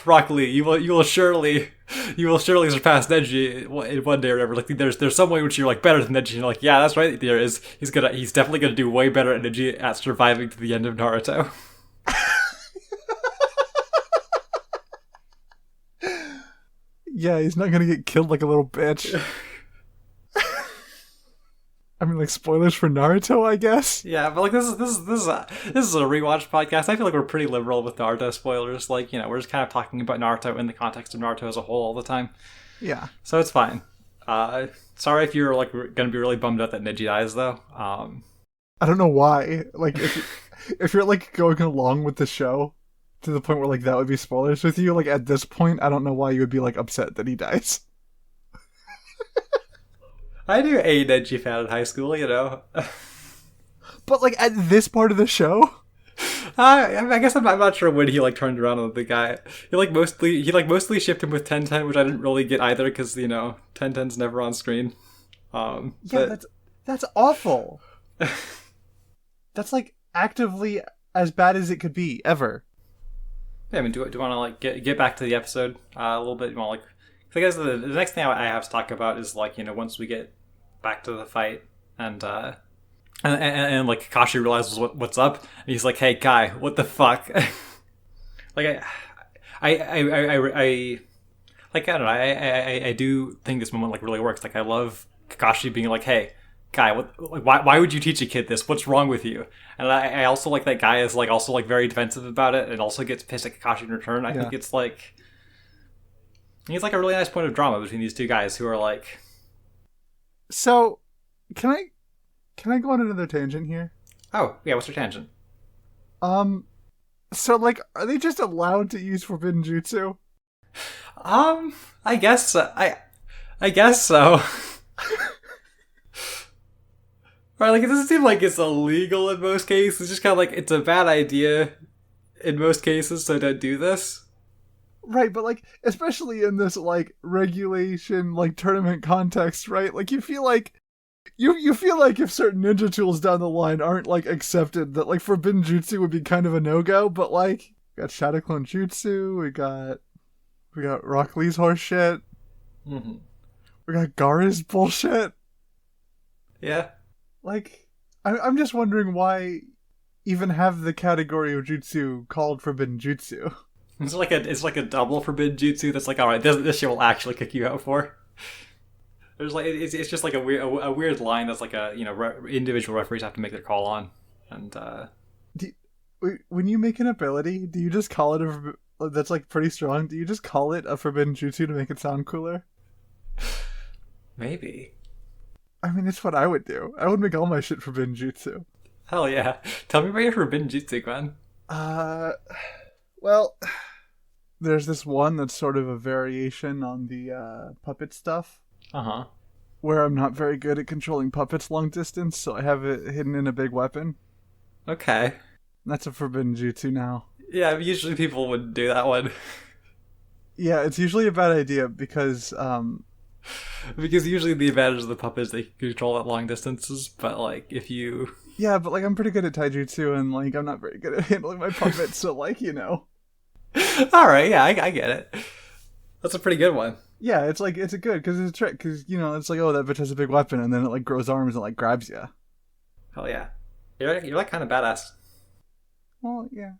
Rockley, you will surely surpass Neji in one day or whatever. Like there's some way in which you're like better than Neji. And you're like, yeah, that's right. There is. He's definitely gonna do way better at Neji at surviving to the end of Naruto. Yeah, he's not gonna get killed like a little bitch. I mean, like spoilers for Naruto, I guess. Yeah, but like this is a rewatch podcast. I feel like we're pretty liberal with Naruto spoilers. Like we're just kind of talking about Naruto in the context of Naruto as a whole all the time. Yeah. So it's fine. Sorry if you're like gonna be really bummed out that Neji dies though. I don't know why. Like if you're like going along with the show to the point where like that would be spoilers with you, like at this point I don't know why you would be like upset that he dies. I knew a Neji fan in high school, But like at this part of the show, I guess I'm not sure when he like turned around on the guy. He mostly shipped him with 1010, which I didn't really get either because 1010's never on screen. Yeah, that's awful. That's like actively as bad as it could be ever. Yeah, I mean, do you want to like get back to the episode a little bit? You want like, I guess the next thing I have to talk about is like, you know, once we get back to the fight and like Kakashi realizes what's up, and he's like, "Hey, guy, what the fuck?" Like I like I don't know. I do think this moment like really works. Like I love Kakashi being like, "Hey, guy, why would you teach a kid this? What's wrong with you?" And I also like that guy is like also like very defensive about it and also gets pissed at Kakashi in return. I think it's like a really nice point of drama between these two guys who are like. So, can I go on another tangent here? Oh yeah, what's your tangent? So like, are they just allowed to use forbidden jutsu? I guess so. I guess so. Right, like it doesn't seem like it's illegal in most cases. It's just kind of like it's a bad idea in most cases, so don't do this. Right, but like especially in this like regulation like tournament context, right? Like you feel like if certain ninja tools down the line aren't like accepted, that like forbidden jutsu would be kind of a no-go, but like we got Shadow Clone Jutsu, we got Rockley's horse shit. Mm-hmm. We got Gara's bullshit. Yeah. Like, I'm just wondering why even have the category of jutsu called forbidden jutsu. It's like a double forbidden jutsu that's like, all right, this shit will actually kick you out for. There's like it's just like a weird line that's like a, you know, individual referees have to make their call on, and when you make an ability, do you just call it that's like pretty strong? Do you just call it a forbidden jutsu to make it sound cooler? Maybe. I mean, it's what I would do. I would make all my shit forbidden jutsu. Hell yeah! Tell me about your forbidden jutsu, Glenn. Well, there's this one that's sort of a variation on the puppet stuff. Uh-huh. Where I'm not very good at controlling puppets long distance, so I have it hidden in a big weapon. Okay. That's a forbidden jutsu now. Yeah, usually people would do that one. Yeah, it's usually a bad idea because usually the advantage of the puppet is they can control at long distances, but like if you... Yeah, but like I'm pretty good at taijutsu and like I'm not very good at handling my puppets, so like, you know. Alright, yeah, I get it. That's a pretty good one. Yeah, it's like, it's a good, because it's a trick, because, you know, it's like, oh, that bitch has a big weapon, and then it like grows arms and like grabs you. Hell yeah. You're like kind of badass. Well, yeah.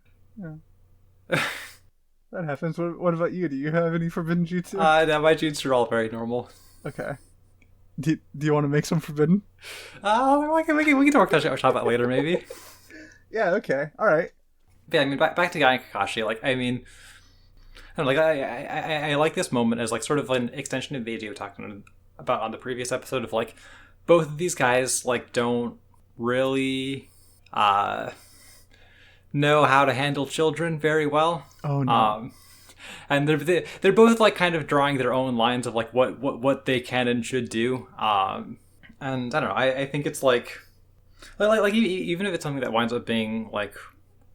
That happens. What about you? Do you have any forbidden jutsu? No, my jutsu are all very normal. Okay. Do you want to make some forbidden? We can talk about that later, maybe. Yeah, okay. Alright. Yeah, I mean, back to Guy and Kakashi, like, I mean... I don't know, like I like this moment as like sort of an extension of the idea we talked about on the previous episode of like both of these guys like don't really know how to handle children very well. Oh no. And they're both like kind of drawing their own lines of like what they can and should do. And I don't know, I think it's like even if it's something that winds up being like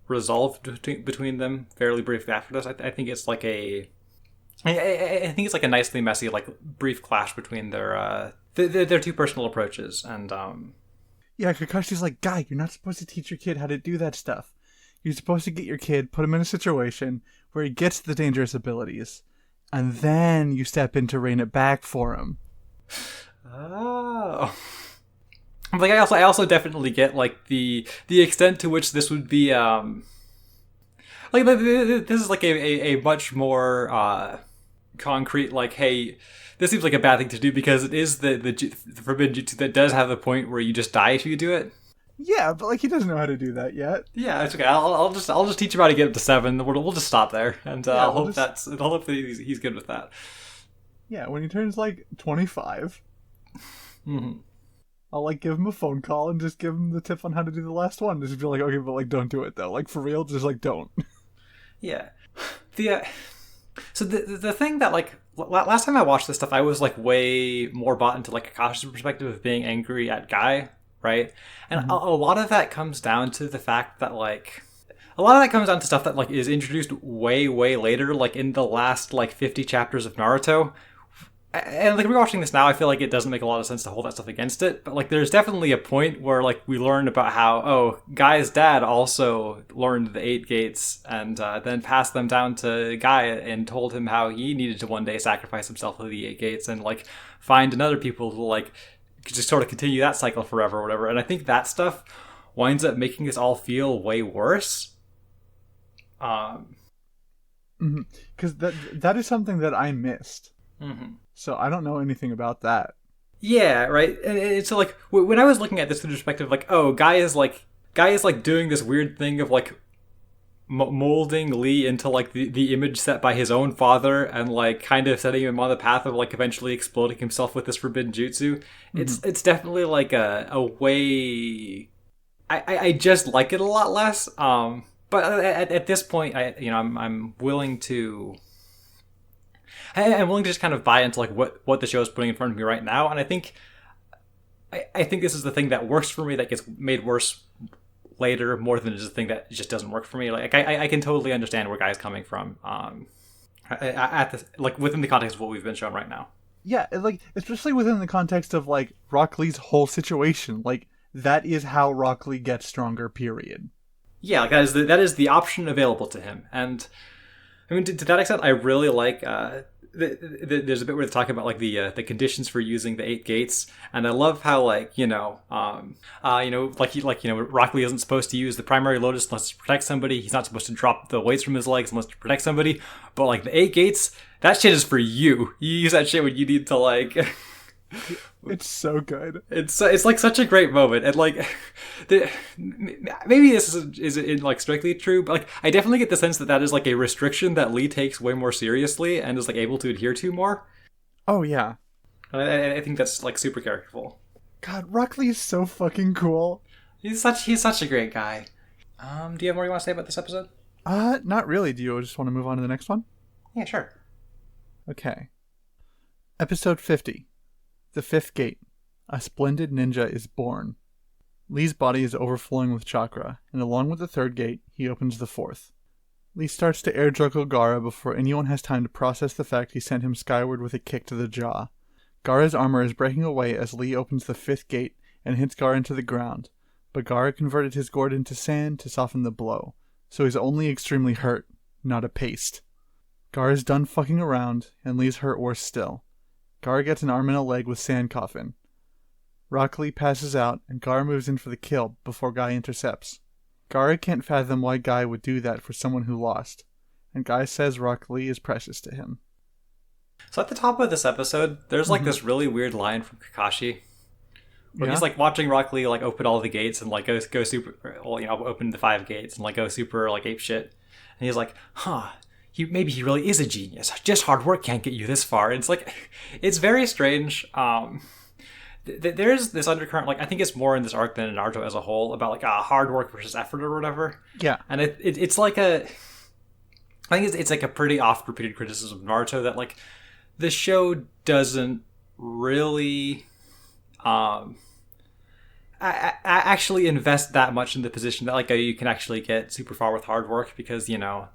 resolved between them fairly briefly after this, I think it's like I think it's like a nicely messy like brief clash between their two personal approaches. And yeah, Kakashi's like, guy, you're not supposed to teach your kid how to do that stuff. You're supposed to get your kid, put him in a situation where he gets the dangerous abilities, and then you step in to rein it back for him. Oh. Like I also definitely get like the extent to which this would be like this is like a much more concrete like, hey, this seems like a bad thing to do because it is the forbidden jutsu that does have the point where you just die if you do it. Yeah, but like he doesn't know how to do that yet. Yeah, it's okay. I'll just teach him how to get up to 7. We'll just stop there, and I'll hope that he's good with that. Yeah, when he turns like 25. Mm-hmm. I'll like give him a phone call and just give him the tip on how to do the last one. Just be like, okay, but like don't do it though. Like for real, just like don't. Yeah. So the thing that like last time I watched this stuff, I was like way more bought into like Akashi's perspective of being angry at Guy, right? And a lot of that comes down to the fact that like a lot of that comes down to stuff that like is introduced way later, like in the last like 50 chapters of Naruto, and like rewatching this now, I feel like it doesn't make a lot of sense to hold that stuff against it. But like, there's definitely a point where like we learn about how Guy's dad also learned the 8 gates and then passed them down to Guy and told him how he needed to one day sacrifice himself to the 8 gates and like find another people to like just sort of continue that cycle forever or whatever. And I think that stuff winds up making this all feel way worse. Because that is something that I missed. Mm-hmm. So I don't know anything about that. Yeah, right. And so like when I was looking at this through the perspective, like, Guy is like doing this weird thing of like molding Lee into like the image set by his own father and like kind of setting him on the path of like eventually exploding himself with this forbidden jutsu. It's definitely like a way. I just like it a lot less. But at this point, I'm willing to. I'm willing to just kind of buy into like what the show is putting in front of me right now, and I think this is the thing that works for me that gets made worse later more than it is the thing that just doesn't work for me. Like I can totally understand where Guy's coming from. At the like within the context of what we've been shown right now. Yeah, like especially within the context of like Rockley's whole situation, like that is how Rockley gets stronger. Period. Yeah, like that is the option available to him, and I mean to that extent, I really like. There's a bit where they talk about like the conditions for using the 8 gates, and I love how like Rockley isn't supposed to use the primary lotus unless to protect somebody. He's not supposed to drop the weights from his legs unless to protect somebody. But like the 8 gates, that shit is for you. You use that shit when you need to like. It's so good. It's like such a great moment, and like, maybe this isn't like strictly true, but like I definitely get the sense that is like a restriction that Lee takes way more seriously and is like able to adhere to more. Oh yeah, I think that's like super characterful. God, Rockley is so fucking cool. He's such a great guy. Do you have more you want to say about this episode? Not really. Do you just want to move on to the next one? Yeah, sure. Okay. Episode 50. The 5th gate. A splendid ninja is born. Lee's body is overflowing with chakra, and along with the 3rd gate, he opens the 4th. Lee starts to air juggle Gara before anyone has time to process the fact he sent him skyward with a kick to the jaw. Gara's armor is breaking away as Lee opens the 5th gate and hits Gara into the ground, but Gara converted his gourd into sand to soften the blow, so he's only extremely hurt, not a paste. Gara's done fucking around, and Lee's hurt worse still. Gara gets an arm and a leg with Sand Coffin. Rockley passes out, and Gara moves in for the kill before Guy intercepts. Gara can't fathom why Guy would do that for someone who lost, and Guy says Rockley is precious to him. So at the top of this episode, there's like this really weird line from Kakashi, where he's like watching Rockley like open all the gates and like go super, open the 5 gates and like go super like ape shit, and he's like, maybe he really is a genius. Just hard work can't get you this far. And it's like, it's very strange. There's this undercurrent, like I think it's more in this arc than in Naruto as a whole, about like hard work versus effort or whatever. Yeah, and it's like I think it's like a pretty oft repeated criticism of Naruto that like the show doesn't really actually invest that much in the position that like you can actually get super far with hard work because Yeah,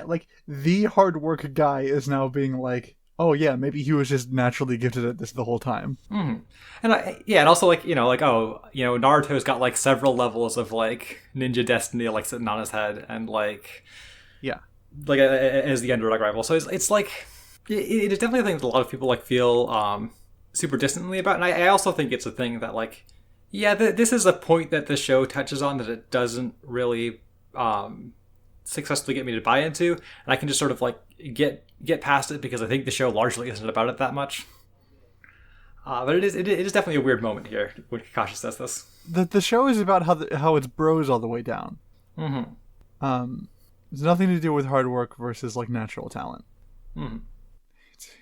like, the hard work guy is now being like, oh yeah, maybe he was just naturally gifted at this the whole time. Mm-hmm. And also like, Naruto's got like several levels of like ninja destiny like sitting on his head and like, yeah, like as the underdog rival. So it's like, it is definitely a thing that a lot of people like feel super distantly about. And I also think it's a thing that like, yeah, this is a point that the show touches on that it doesn't really, successfully get me to buy into, and I can just sort of like get past it because I think the show largely isn't about it that much. But it is definitely a weird moment here when Kakashi says this. The show is about how it's bros all the way down. Mm-hmm. It's nothing to do with hard work versus like natural talent. Mm-hmm.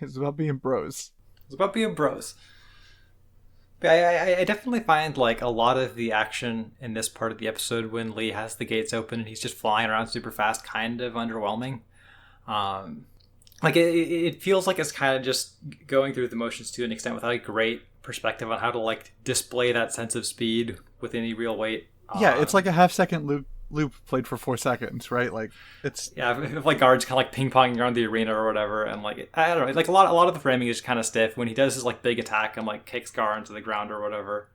It's about being bros. It's about being bros. But I definitely find like a lot of the action in this part of the episode when Lee has the gates open and he's just flying around super fast kind of underwhelming. Like it feels like it's kind of just going through the motions to an extent without a great perspective on how to like display that sense of speed with any real weight. Yeah, it's like a half-second loop played for 4 seconds, right? Like, it's... Yeah, if like guards kind of like ping-ponging around the arena or whatever, and like, I don't know, like a lot of the framing is kind of stiff when he does his like big attack and like kicks Gara into the ground or whatever.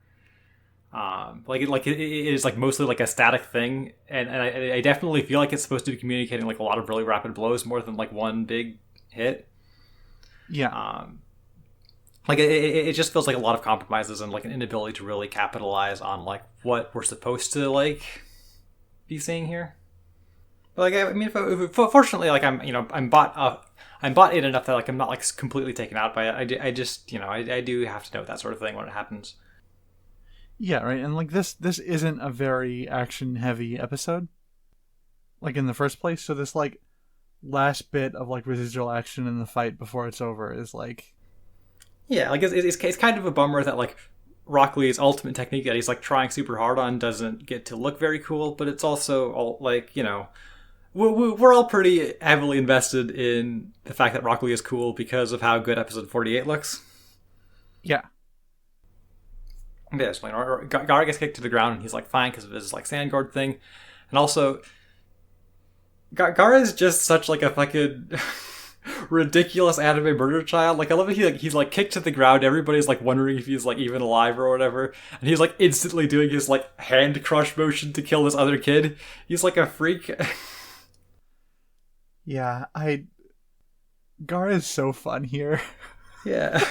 It is like mostly like a static thing, and I definitely feel like it's supposed to be communicating like a lot of really rapid blows more than like one big hit. Yeah. Like it just feels like a lot of compromises and like an inability to really capitalize on like what we're supposed to like be seeing here. But like I mean, fortunately, like I'm bought in enough that like I'm not like completely taken out by it. I just I do have to know that sort of thing when it happens. Yeah, right. And like this isn't a very action heavy episode, like in the first place. So this like last bit of like residual action in the fight before it's over is like, yeah, like it's kind of a bummer that like Rockley's ultimate technique that he's like trying super hard on doesn't get to look very cool, but it's also all like we're all pretty heavily invested in the fact that Rockley is cool because of how good episode 48 looks. Yeah. Yeah, so Gara gets kicked to the ground and he's like fine because of his like sand guard thing, and also Gara is just such like a fucking ridiculous anime murder child. Like I love that he's like kicked to the ground. Everybody's like wondering if he's like even alive or whatever, and he's like instantly doing his like hand crush motion to kill this other kid. He's like a freak. Yeah, Gara is so fun here. Yeah.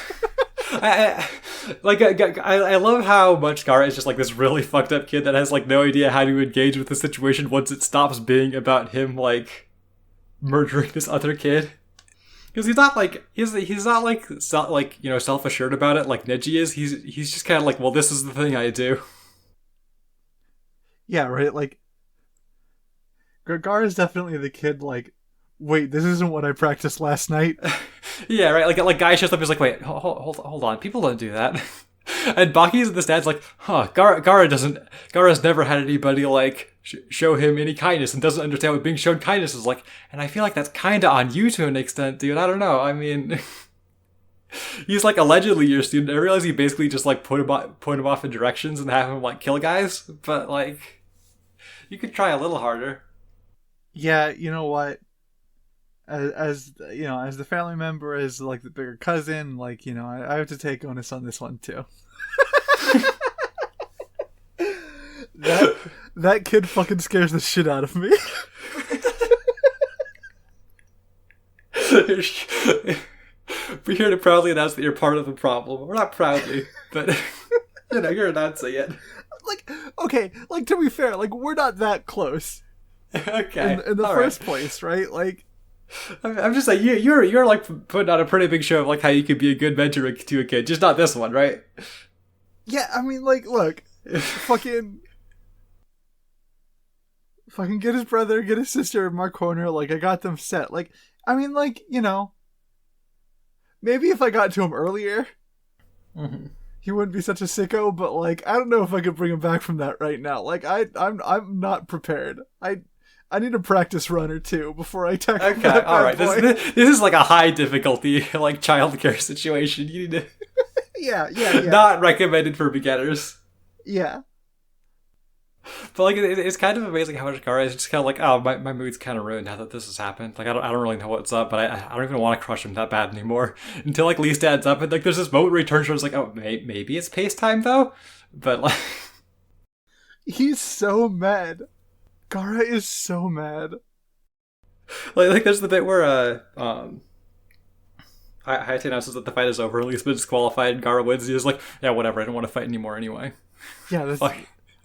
I love how much Gara is just like this really fucked up kid that has like no idea how to engage with the situation once it stops being about him like murdering this other kid. Because he's not like self assured about it like Neji is. He's just kind of like, well, this is the thing I do. Yeah, right. Like Gara is definitely the kid. Like, wait, this isn't what I practiced last night. Yeah, right. Like guy shows up, he's like, wait, hold on, people don't do that. And Baki's the dad's like, huh, Gara's never had anybody like show him any kindness and doesn't understand what being shown kindness is like. And I feel like that's kind of on you to an extent, dude. I don't know. I mean, he's like allegedly your student. I realize he basically just like point him off in directions and have him like kill guys, but like you could try a little harder. Yeah, you know what? As as the family member, as like the bigger cousin, like I have to take onus on this one too. that kid fucking scares the shit out of me. We're here to proudly announce that you're part of the problem. We're not proudly, but you're announcing it. Like, okay, like to be fair, like we're not that close. Okay, in the first place, right? Like. I'm just like you're like putting on a pretty big show of like how you could be a good mentor to a kid, just not this one, right? Yeah, I mean, like, look, fucking get his brother, get his sister in my corner. Like, I got them set. Like, I mean, like, maybe if I got to him earlier, he wouldn't be such a sicko. But like, I don't know if I could bring him back from that right now. Like, I'm not prepared. I need a practice run or two before I tackle that bad all right. boy. This is like a high difficulty like childcare situation. You need to. Yeah. Not recommended for beginners. Yeah. But like, it's kind of amazing how much Gara is just kind of like, oh, my mood's kind of ruined now that this has happened. Like, I don't really know what's up, but I don't even want to crush him that bad anymore. Until like Lee stands up and like there's this moment where he turns around and is like, oh, maybe it's pace time though. But like, he's so mad. Gara is so mad. Like there's the bit where Hayate announces that the fight is over. Lee's been disqualified, and Gara wins. He's like, yeah, whatever. I don't want to fight anymore anyway. Yeah, that's all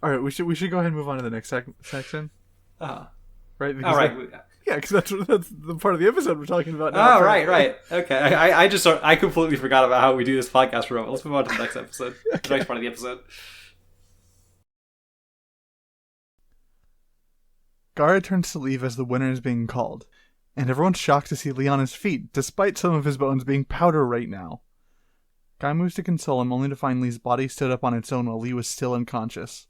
right. We should go ahead and move on to the next section. Right. Because all right. Yeah, because that's the part of the episode we're talking about now. Oh, right. Okay. I completely forgot about how we do this podcast for a moment. Let's move on to the next episode. Okay. The next part of the episode. Gara turns to leave as the winner is being called, and everyone's shocked to see Lee on his feet, despite some of his bones being powder right now. Guy moves to console him, only to find Lee's body stood up on its own while Lee was still unconscious.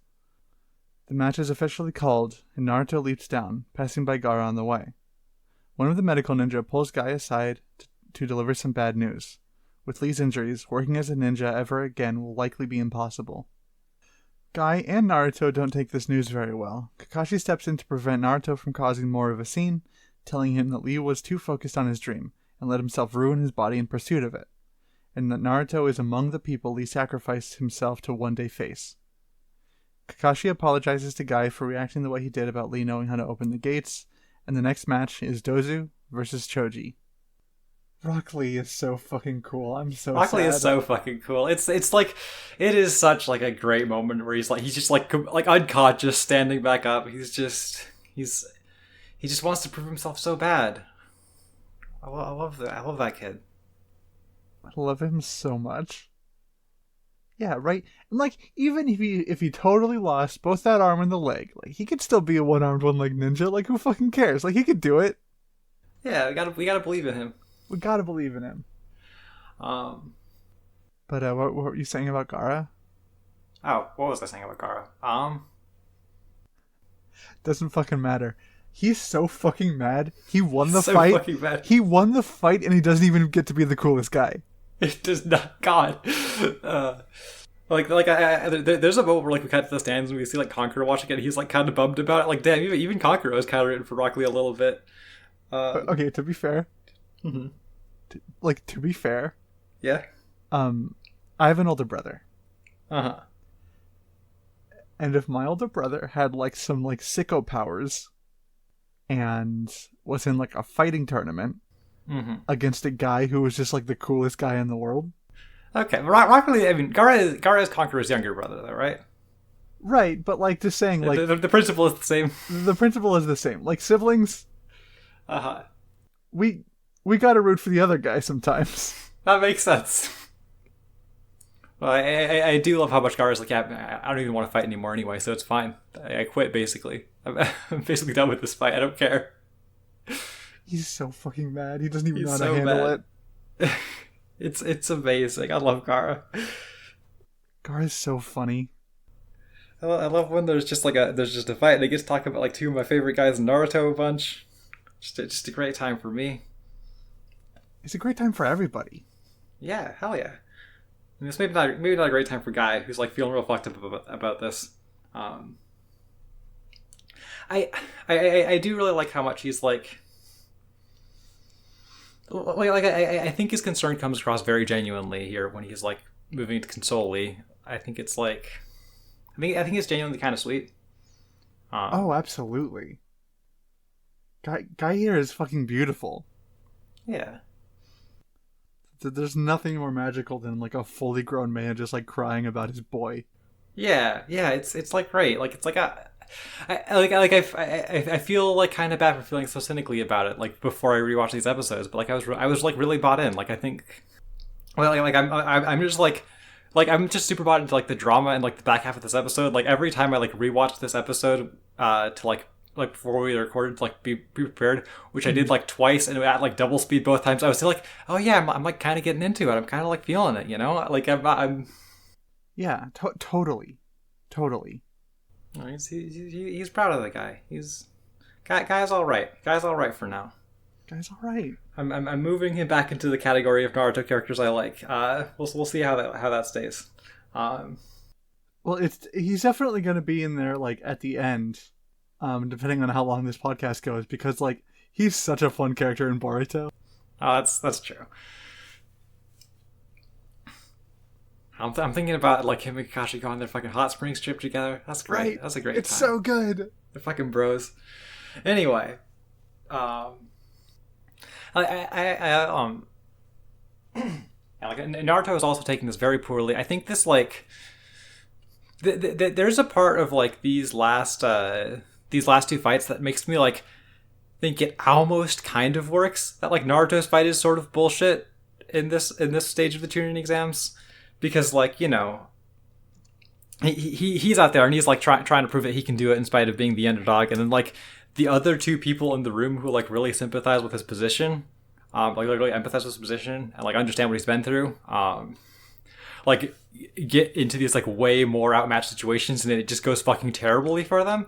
The match is officially called, and Naruto leaps down, passing by Gara on the way. One of the medical ninja pulls Guy aside to deliver some bad news. With Lee's injuries, working as a ninja ever again will likely be impossible. Guy and Naruto don't take this news very well. Kakashi steps in to prevent Naruto from causing more of a scene, telling him that Lee was too focused on his dream and let himself ruin his body in pursuit of it, and that Naruto is among the people Lee sacrificed himself to one day face. Kakashi apologizes to Guy for reacting the way he did about Lee knowing how to open the gates, and the next match is Dozu versus Choji. Rockley is so fucking cool. I'm so Rockley sad. is so fucking cool. It's like, it is such like a great moment where he's just like unconscious, standing back up. He just wants to prove himself so bad. I love that. I love that kid. I love him so much. Yeah, right. And like, even if he totally lost both that arm and the leg, like he could still be a one-armed, one-legged ninja. Like, who fucking cares? Like, he could do it. Yeah, we gotta believe in him. We gotta believe in him. But what were you saying about Gara? Oh, what was I saying about Gara? Doesn't fucking matter. He's so fucking mad. He won the so fight. Fucking mad. He won the fight, and he doesn't even get to be the coolest guy. It does not. God. There's a moment where like we cut to the stands and we see like Conqueror watching it. And he's like kind of bummed about it. Like, damn, even Conqueror was kind of rooting for Rockley a little bit. Okay, to be fair. Mm-hmm. To be fair. Yeah. I have an older brother. Uh-huh. And if my older brother had like some like sicko powers and was in like a fighting tournament against a guy who was just like the coolest guy in the world. Okay, Rockley, I mean, Gara is Conqueror's younger brother, though, right? Right, but like just saying, like the principle is the same. The principle is the same. Like siblings, we gotta root for the other guy sometimes. That makes sense. Well, I do love how much Gara's like, yeah, I don't even want to fight anymore anyway, so it's fine. I quit, basically. I'm basically done with this fight. I don't care. He's so fucking mad. He doesn't even know how so to handle it. It's amazing. I love Gara. Gara's so funny. I love when there's just a fight and I get to talk about like two of my favorite guys in Naruto a bunch. Just a great time for me. It's a great time for everybody. Yeah, hell yeah. And it's maybe not a great time for Guy, who's like feeling real fucked up about this. I do really like how much he's like I think his concern comes across very genuinely here when he's like moving to console Lee. I think it's like I think it's genuinely kind of sweet. Oh, absolutely. Guy here is fucking beautiful. Yeah. There's nothing more magical than like a fully grown man just like crying about his boy. Yeah, it's like great. Like it's like I feel like kind of bad for feeling so cynically about it. Like before I rewatched these episodes, but like I was like really bought in. Like I think, well, I'm just like I'm just super bought into like the drama and like the back half of this episode. Like every time I like rewatch this episode to like before we recorded to like be prepared, which I did like twice and at like double speed both times. I was still like, oh yeah, I'm like kind of getting into it. I'm kind of like feeling it, you know? Like I'm yeah, totally. He's proud of the guy. Guy's all right. Guy's all right for now. Guy's all right. I'm moving him back into the category of Naruto characters I like. We'll see how that stays. Well, he's definitely going to be in there like at the end, depending on how long this podcast goes, because like he's such a fun character in Boruto. Oh, that's true. I'm thinking about like him and Kakashi going on their fucking hot springs trip together. That's great. Right. That's a great It's time. so good. They're fucking bros. Anyway, like Naruto is also taking this very poorly. I think this like there's a part of like these last two fights that makes me like think it almost kind of works. That like Naruto's fight is sort of bullshit in this stage of the Chunin exams. Because, like, you know, he's out there and he's, like, trying to prove that he can do it in spite of being the underdog. And then, like, the other two people in the room who, like, really sympathize with his position, like, really empathize with his position and, like, understand what he's been through, like, get into these, like, way more outmatched situations and it just goes fucking terribly for them.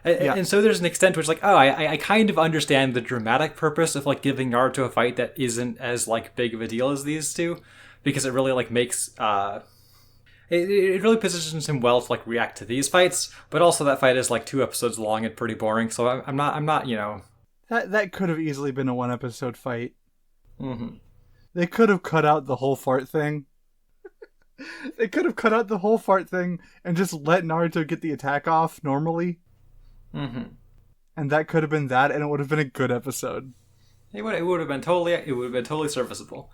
And so there's an extent to which, like, oh, I kind of understand the dramatic purpose of, like, giving Naruto a fight that isn't as, like, big of a deal as these two. Because it really like makes it really positions him well to like react to these fights, but also that fight is like 2 episodes long and pretty boring. So I'm not That could have easily been a 1 episode fight. Mm-hmm. They could have cut out the whole fart thing. They could have cut out the whole fart thing and just let Naruto get the attack off normally. Mm-hmm. And that could have been that, and it would have been a good episode. It would have been totally serviceable.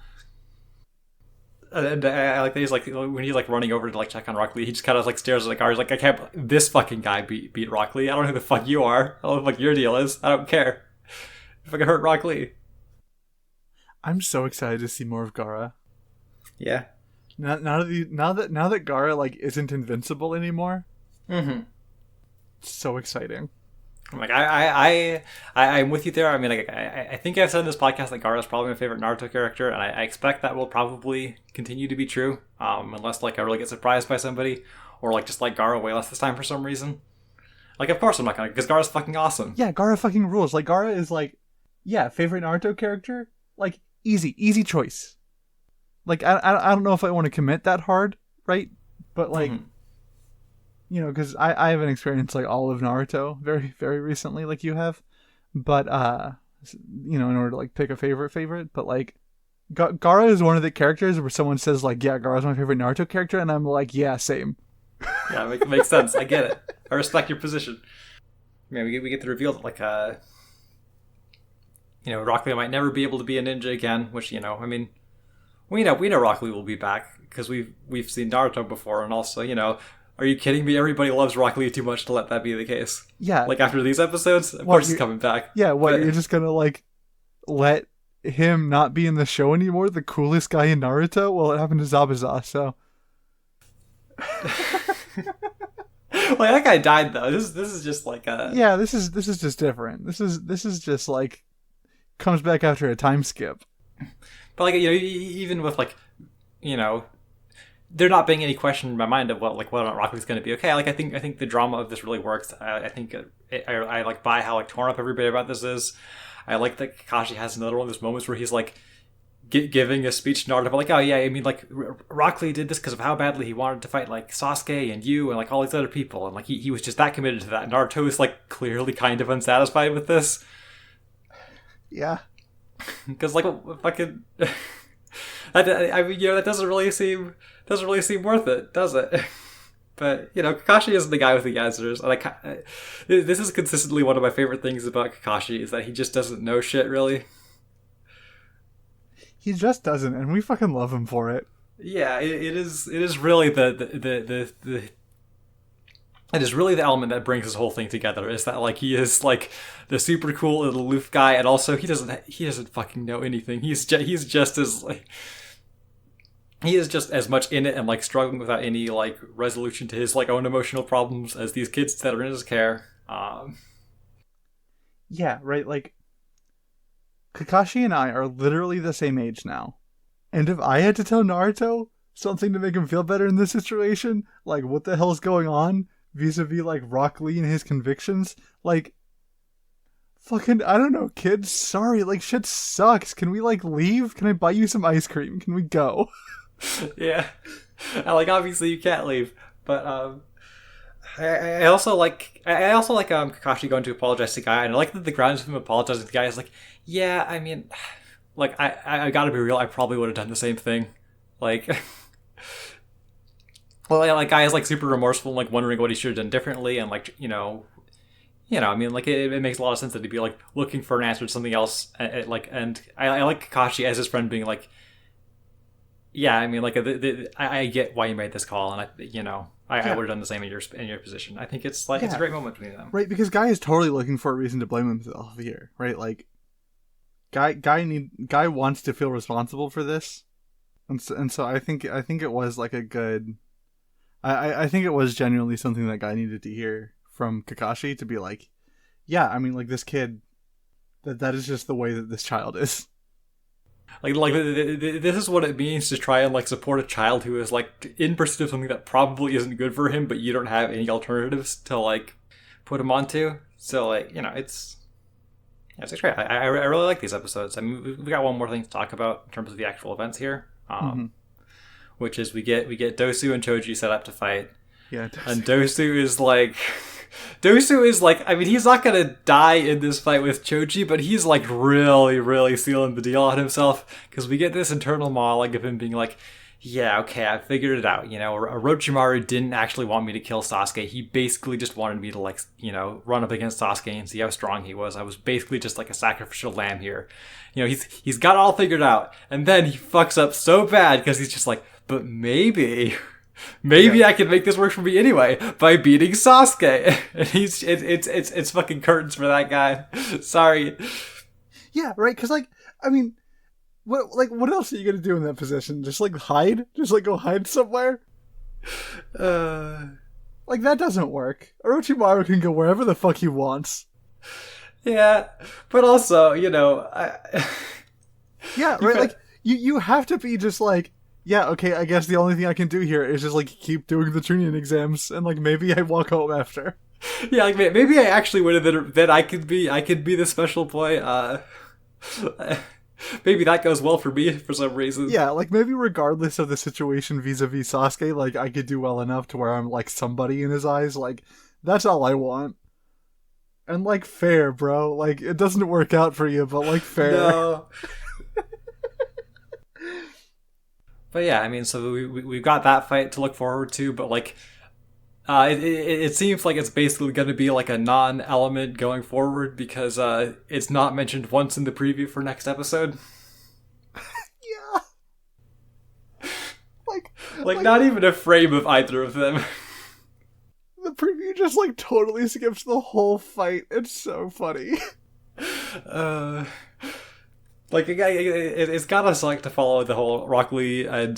And I like that he's like, when he's like running over to like check on Rockley, he just kind of like stares at the car. He's like, I can't. This fucking guy beat Rockley. I don't know who the fuck you are. I don't know what the fuck your deal is. I don't care. If I can hurt Rockley. I'm so excited to see more of Gara. Yeah. Now that Gara like isn't invincible anymore. Mm-hmm. It's so exciting. Like I'm with you there. I mean, like I think I've said in this podcast that Gara is probably my favorite Naruto character, and I expect that will probably continue to be true, unless like I really get surprised by somebody, or like just like Gara way less this time for some reason. Like, of course I'm not gonna, because Gara's fucking awesome. Yeah, Gara fucking rules. Like Gara is like, yeah, favorite Naruto character. Like easy choice. Like I don't know if I want to commit that hard, right? But like. Mm-hmm. You know, because I haven't experienced like all of Naruto very, very recently like you have. But, you know, in order to like pick a favorite. But like, Gara is one of the characters where someone says like, yeah, Gara's my favorite Naruto character. And I'm like, yeah, same. Yeah, it makes sense. I get it. I respect your position. Yeah, we get to reveal that like, you know, Rockley might never be able to be a ninja again. Which, you know, I mean, we know Rockley will be back because we've seen Naruto before. And also, you know, are you kidding me? Everybody loves Rockley too much to let that be the case. Yeah. Like, after these episodes, of course he's coming back. Yeah, what, you're just gonna, like, let him not be in the show anymore? The coolest guy in Naruto? Well, it happened to Zabuza, so... Like, that guy died, though. This is just, like, a... Yeah, this is just different. This is just, like, comes back after a time skip. But, like, you know, even with, like, you know... there not being any question in my mind of whether or not Rockley's going to be okay. Like, I think the drama of this really works. I think I like buy how like torn up everybody about this is. I like that Kakashi has another one of those moments where he's like giving a speech to Naruto about like, oh yeah, I mean like Rockley did this because of how badly he wanted to fight like Sasuke and you and like all these other people, and like he was just that committed to that. And Naruto is like clearly kind of unsatisfied with this. Yeah, because like fucking. I mean, you know, that doesn't really seem worth it, does it? But, you know, Kakashi isn't the guy with the answers. And this is consistently one of my favorite things about Kakashi, is that he just doesn't know shit, really. He just doesn't, and we fucking love him for it. Yeah, it is really it is really the element that brings this whole thing together, is that like he is like the super cool and aloof guy, and also he doesn't fucking know anything. He's just as like he is just as much in it and like struggling without any like resolution to his like own emotional problems as these kids that are in his care. Yeah, right. Like Kakashi and I are literally the same age now, and if I had to tell Naruto something to make him feel better in this situation, like what the hell's going on vis-a-vis like Rock Lee and his convictions, like fucking I don't know, kids. Sorry, like shit sucks. Can we like leave? Can I buy you some ice cream? Can we go? Yeah, like obviously you can't leave, but I also like Kakashi going to apologize to Guy, and I like that the grounds of him apologizing to Guy is like, yeah, I mean, like I gotta be real, I probably would have done the same thing, like. Well, yeah, like Guy is like super remorseful, and like wondering what he should have done differently, and like you know, I mean, like it makes a lot of sense that he'd be like looking for an answer to something else, and I like Kakashi as his friend being like. Yeah, I mean, like, I get why you made this call, and I would have done the same in your position. I think it's like it's a great moment between them, right? Because Guy is totally looking for a reason to blame himself here, right? Like, Guy wants to feel responsible for this, and so I think it was like a good, I think it was genuinely something that Guy needed to hear from Kakashi to be like, yeah, I mean, like this kid, that is just the way that this child is. Like this is what it means to try and like support a child who is like in pursuit of something that probably isn't good for him, but you don't have any alternatives to like put him onto. So like it's great. I really like these episodes. I mean we got one more thing to talk about in terms of the actual events here. which is we get Dosu and Choji set up to fight. Yeah, and Dosu is like, I mean, he's not gonna die in this fight with Choji, but he's like really, really sealing the deal on himself, because we get this internal monologue of him being like, yeah, okay, I figured it out. Orochimaru didn't actually want me to kill Sasuke. He basically just wanted me to, like, run up against Sasuke and see how strong he was. I was basically just like a sacrificial lamb here. He's got it all figured out. And then he fucks up so bad because he's just like, but maybe I can make this work for me anyway by beating Sasuke. And it's fucking curtains for that guy. Sorry. Yeah, right, because, like, I mean, what else are you gonna do in that position? Just, like, hide? Just, like, go hide somewhere? Like, that doesn't work. Orochimaru can go wherever the fuck he wants. Yeah, but also, yeah, right, like, you have to be just, like, yeah, okay, I guess the only thing I can do here is just, like, keep doing the Chunin exams, and, like, maybe I walk home after. Yeah, like, maybe I actually would have been, I could be the special boy, maybe that goes well for me for some reason. Yeah, like, maybe regardless of the situation vis-a-vis Sasuke, like, I could do well enough to where I'm, like, somebody in his eyes. Like, that's all I want. And, like, fair, bro. Like, it doesn't work out for you, but, like, fair. No. But yeah, I mean, so we've got that fight to look forward to, but, like, it seems like it's basically going to be like a non-element going forward, because it's not mentioned once in the preview for next episode. Yeah. Like Not even a frame of either of them. The preview just, like, totally skips the whole fight. It's so funny. Like, it's gotta suck to follow the whole Rockley and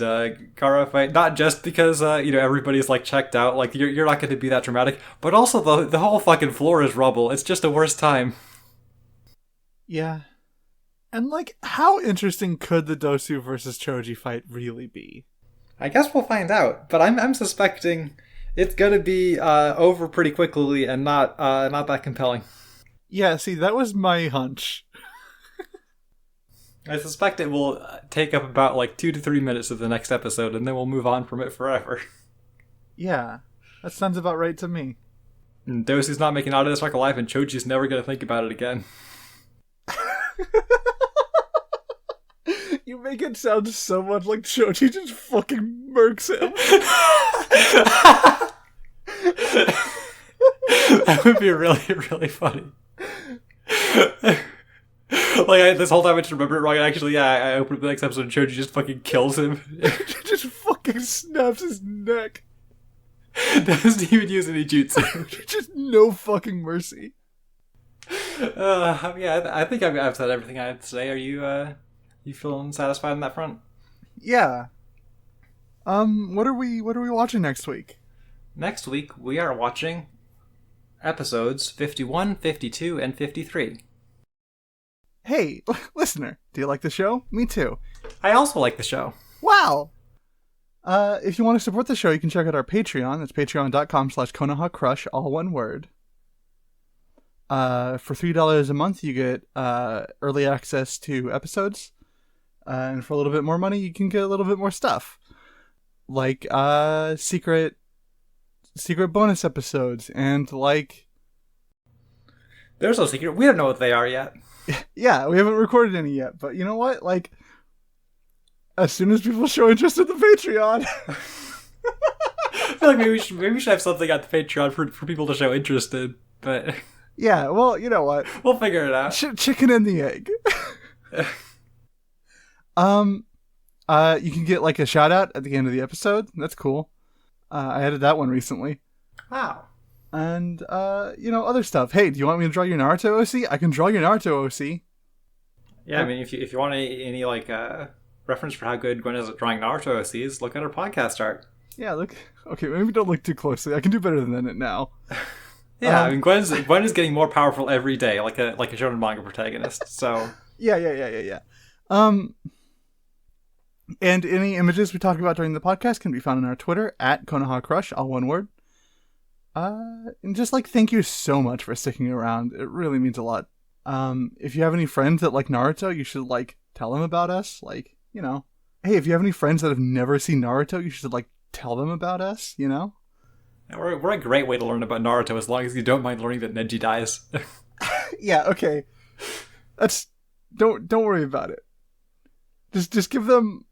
Gara fight, not just because everybody's, like, checked out, like, you're not going to be that dramatic, but also the whole fucking floor is rubble. It's just a worse time. Yeah. And, like, how interesting could the Dosu versus Choji fight really be? I guess we'll find out, but I'm suspecting it's gonna be over pretty quickly and not that compelling. Yeah, see, that was my hunch. I suspect it will take up about, like, 2 to 3 minutes of the next episode, and then we'll move on from it forever. Yeah, that sounds about right to me. And Dosu's not making out of this arc alive, and Choji's never gonna think about it again. You make it sound so much like Choji just fucking murks him. That would be really, really funny. Like, this whole time I just remember it wrong, and actually, yeah, I opened up the next episode and Choji just fucking kills him. Just fucking snaps his neck. Doesn't even use any jutsu. Just no fucking mercy. Yeah, I think I've said everything I have to say. Are you feeling satisfied on that front? Yeah. What are we watching next week? Next week, we are watching episodes 51, 52, and 53. Hey, listener, do you like the show? Me too. I also like the show. Wow! If you want to support the show, you can check out our Patreon. That's patreon.com/Konoha Crush, all one word. For $3 a month, you get early access to episodes. And for a little bit more money, you can get a little bit more stuff. Like secret bonus episodes, and, like... There's no secret. We don't know what they are yet. Yeah, we haven't recorded any yet, but you know what? Like, as soon as people show interest in the Patreon... I feel like maybe we should have something at the Patreon for people to show interest in, but... Yeah, well, you know what? We'll figure it out. Chicken and the egg. You can get, like, a shout out at the end of the episode. That's cool. I added that one recently. Wow. And, other stuff. Hey, do you want me to draw your Naruto OC? I can draw your Naruto OC. Yeah, I mean, if you want any reference for how good Gwen is at drawing Naruto OCs, look at her podcast art. Yeah, look. Okay, maybe don't look too closely. I can do better than it now. Yeah, I mean, Gwen is getting more powerful every day, like a shonen manga protagonist. So yeah. And any images we talk about during the podcast can be found on our Twitter at Konoha Crush, all one word. And just, like, thank you so much for sticking around. It really means a lot. If you have any friends that like Naruto, you should, like, tell them about us. Like, hey, if you have any friends that have never seen Naruto, you should like tell them about us, you know? We're a great way to learn about Naruto as long as you don't mind learning that Neji dies. Yeah, okay. That's don't worry about it. Just give them.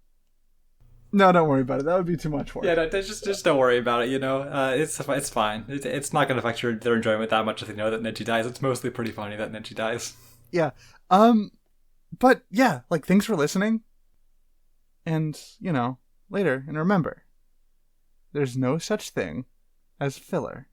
No, don't worry about it. That would be too much work. Yeah, no, just don't worry about it. It's fine. It's not going to affect their enjoyment that much if they know that Neji dies. It's mostly pretty funny that Neji dies. Yeah. But yeah, like thanks for listening. And, later, and remember, there's no such thing as filler.